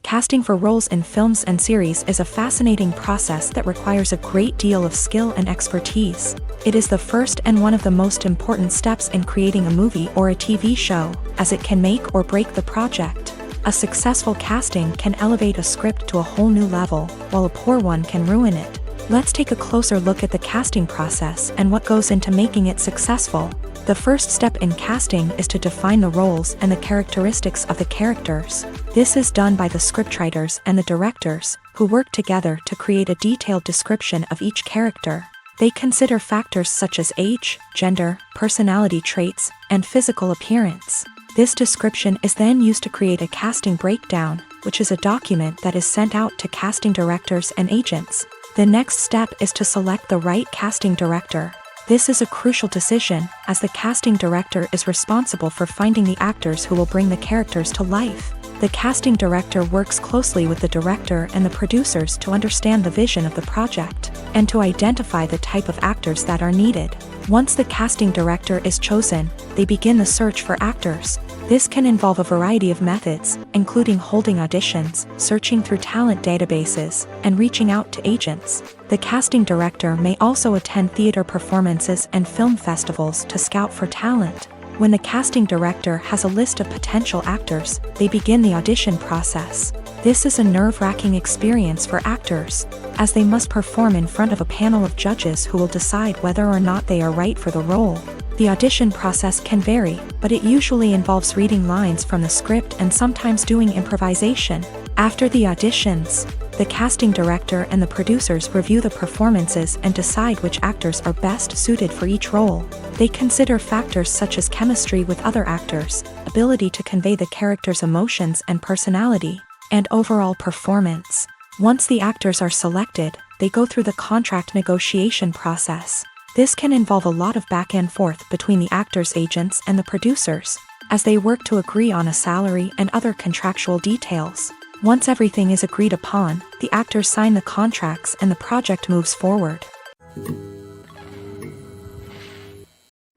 Casting for roles in films and series is a fascinating process that requires a great deal of skill and expertise. It is the first and one of the most important steps in creating a movie or a TV show, as it can make or break the project. A successful casting can elevate a script to a whole new level, while a poor one can ruin it. Let's take a closer look at the casting process and what goes into making it successful. The first step in casting is to define the roles and the characteristics of the characters. This is done by the scriptwriters and the directors, who work together to create a detailed description of each character. They consider factors such as age, gender, personality traits, and physical appearance. This description is then used to create a casting breakdown, which is a document that is sent out to casting directors and agents. The next step is to select the right casting director. This is a crucial decision, as the casting director is responsible for finding the actors who will bring the characters to life. The casting director works closely with the director and the producers to understand the vision of the project, and to identify the type of actors that are needed. Once the casting director is chosen, they begin the search for actors. This can involve a variety of methods, including holding auditions, searching through talent databases, and reaching out to agents. The casting director may also attend theater performances and film festivals to scout for talent. When the casting director has a list of potential actors, they begin the audition process. This is a nerve-wracking experience for actors, as they must perform in front of a panel of judges who will decide whether or not they are right for the role. The audition process can vary, but it usually involves reading lines from the script and sometimes doing improvisation. After the auditions, the casting director and the producers review the performances and decide which actors are best suited for each role. They consider factors such as chemistry with other actors, ability to convey the character's emotions and personality, and overall performance. Once the actors are selected, they go through the contract negotiation process. This can involve a lot of back and forth between the actors' agents and the producers, as they work to agree on a salary and other contractual details. Once everything is agreed upon, the actors sign the contracts and the project moves forward.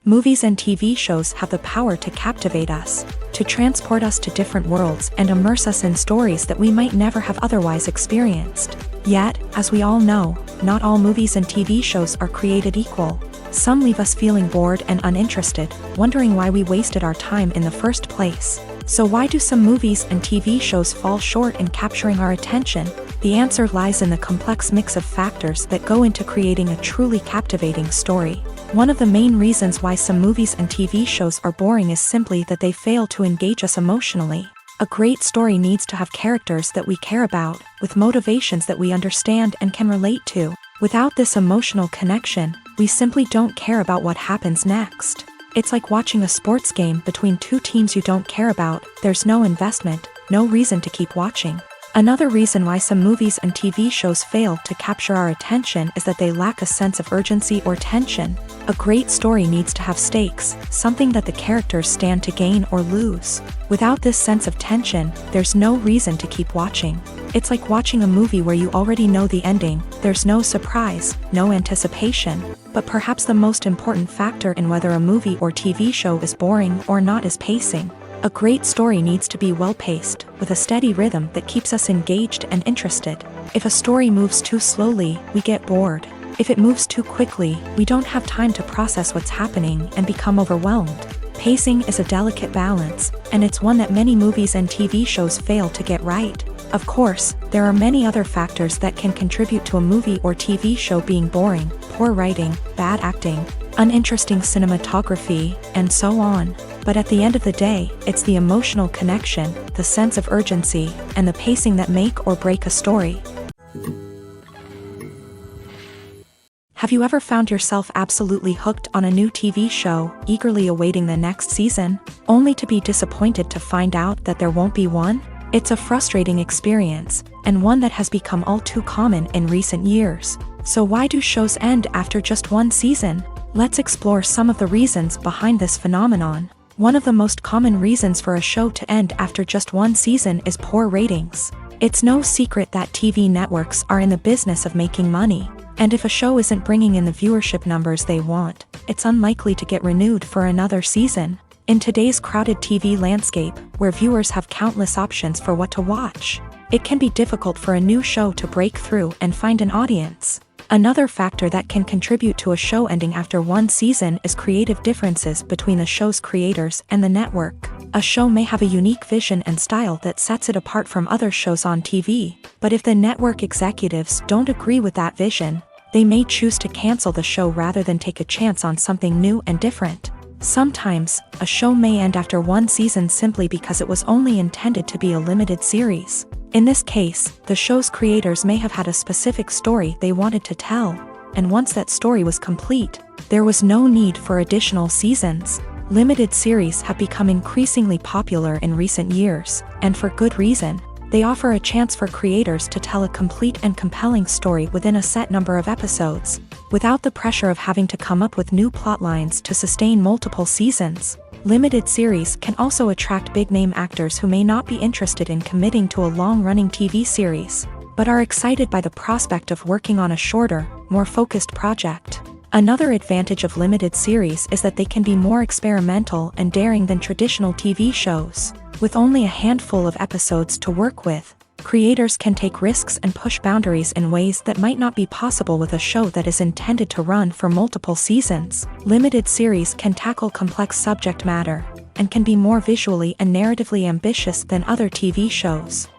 Movies and TV shows have the power to captivate us, to transport us to different worlds and immerse us in stories that we might never have otherwise experienced. Yet, as we all know, not all movies and TV shows are created equal. Some leave us feeling bored and uninterested, wondering why we wasted our time in the first place. So why do some movies and TV shows fall short in capturing our attention? The answer lies in the complex mix of factors that go into creating a truly captivating story. One of the main reasons why some movies and TV shows are boring is simply that they fail to engage us emotionally. A great story needs to have characters that we care about, with motivations that we understand and can relate to. Without this emotional connection, we simply don't care about what happens next. It's like watching a sports game between two teams you don't care about. There's no investment, no reason to keep watching. Another reason why some movies and TV shows fail to capture our attention is that they lack a sense of urgency or tension. A great story needs to have stakes, something that the characters stand to gain or lose. Without this sense of tension, there's no reason to keep watching. It's like watching a movie where you already know the ending. There's no surprise, no anticipation. But perhaps the most important factor in whether a movie or TV show is boring or not is pacing. A great story needs to be well-paced, with a steady rhythm that keeps us engaged and interested. If a story moves too slowly, we get bored. If it moves too quickly, we don't have time to process what's happening and become overwhelmed. Pacing is a delicate balance, and it's one that many movies and TV shows fail to get right. Of course, there are many other factors that can contribute to a movie or TV show being boring: poor writing, bad acting, uninteresting cinematography, and so on. But at the end of the day, it's the emotional connection, the sense of urgency, and the pacing that make or break a story. Have you ever found yourself absolutely hooked on a new TV show, eagerly awaiting the next season, only to be disappointed to find out that there won't be one? It's a frustrating experience, and one that has become all too common in recent years. So why do shows end after just one season? Let's explore some of the reasons behind this phenomenon. One of the most common reasons for a show to end after just one season is poor ratings. It's no secret that TV networks are in the business of making money. And if a show isn't bringing in the viewership numbers they want, it's unlikely to get renewed for another season. In today's crowded TV landscape, where viewers have countless options for what to watch, it can be difficult for a new show to break through and find an audience. Another factor that can contribute to a show ending after one season is creative differences between the show's creators and the network. A show may have a unique vision and style that sets it apart from other shows on TV, but if the network executives don't agree with that vision, they may choose to cancel the show rather than take a chance on something new and different. Sometimes, a show may end after one season simply because it was only intended to be a limited series. In this case, the show's creators may have had a specific story they wanted to tell, and once that story was complete, there was no need for additional seasons. Limited series have become increasingly popular in recent years, and for good reason. They offer a chance for creators to tell a complete and compelling story within a set number of episodes, without the pressure of having to come up with new plot lines to sustain multiple seasons. Limited series can also attract big-name actors who may not be interested in committing to a long-running TV series, but are excited by the prospect of working on a shorter, more focused project. Another advantage of limited series is that they can be more experimental and daring than traditional TV shows. With only a handful of episodes to work with, creators can take risks and push boundaries in ways that might not be possible with a show that is intended to run for multiple seasons. Limited series can tackle complex subject matter, and can be more visually and narratively ambitious than other TV shows.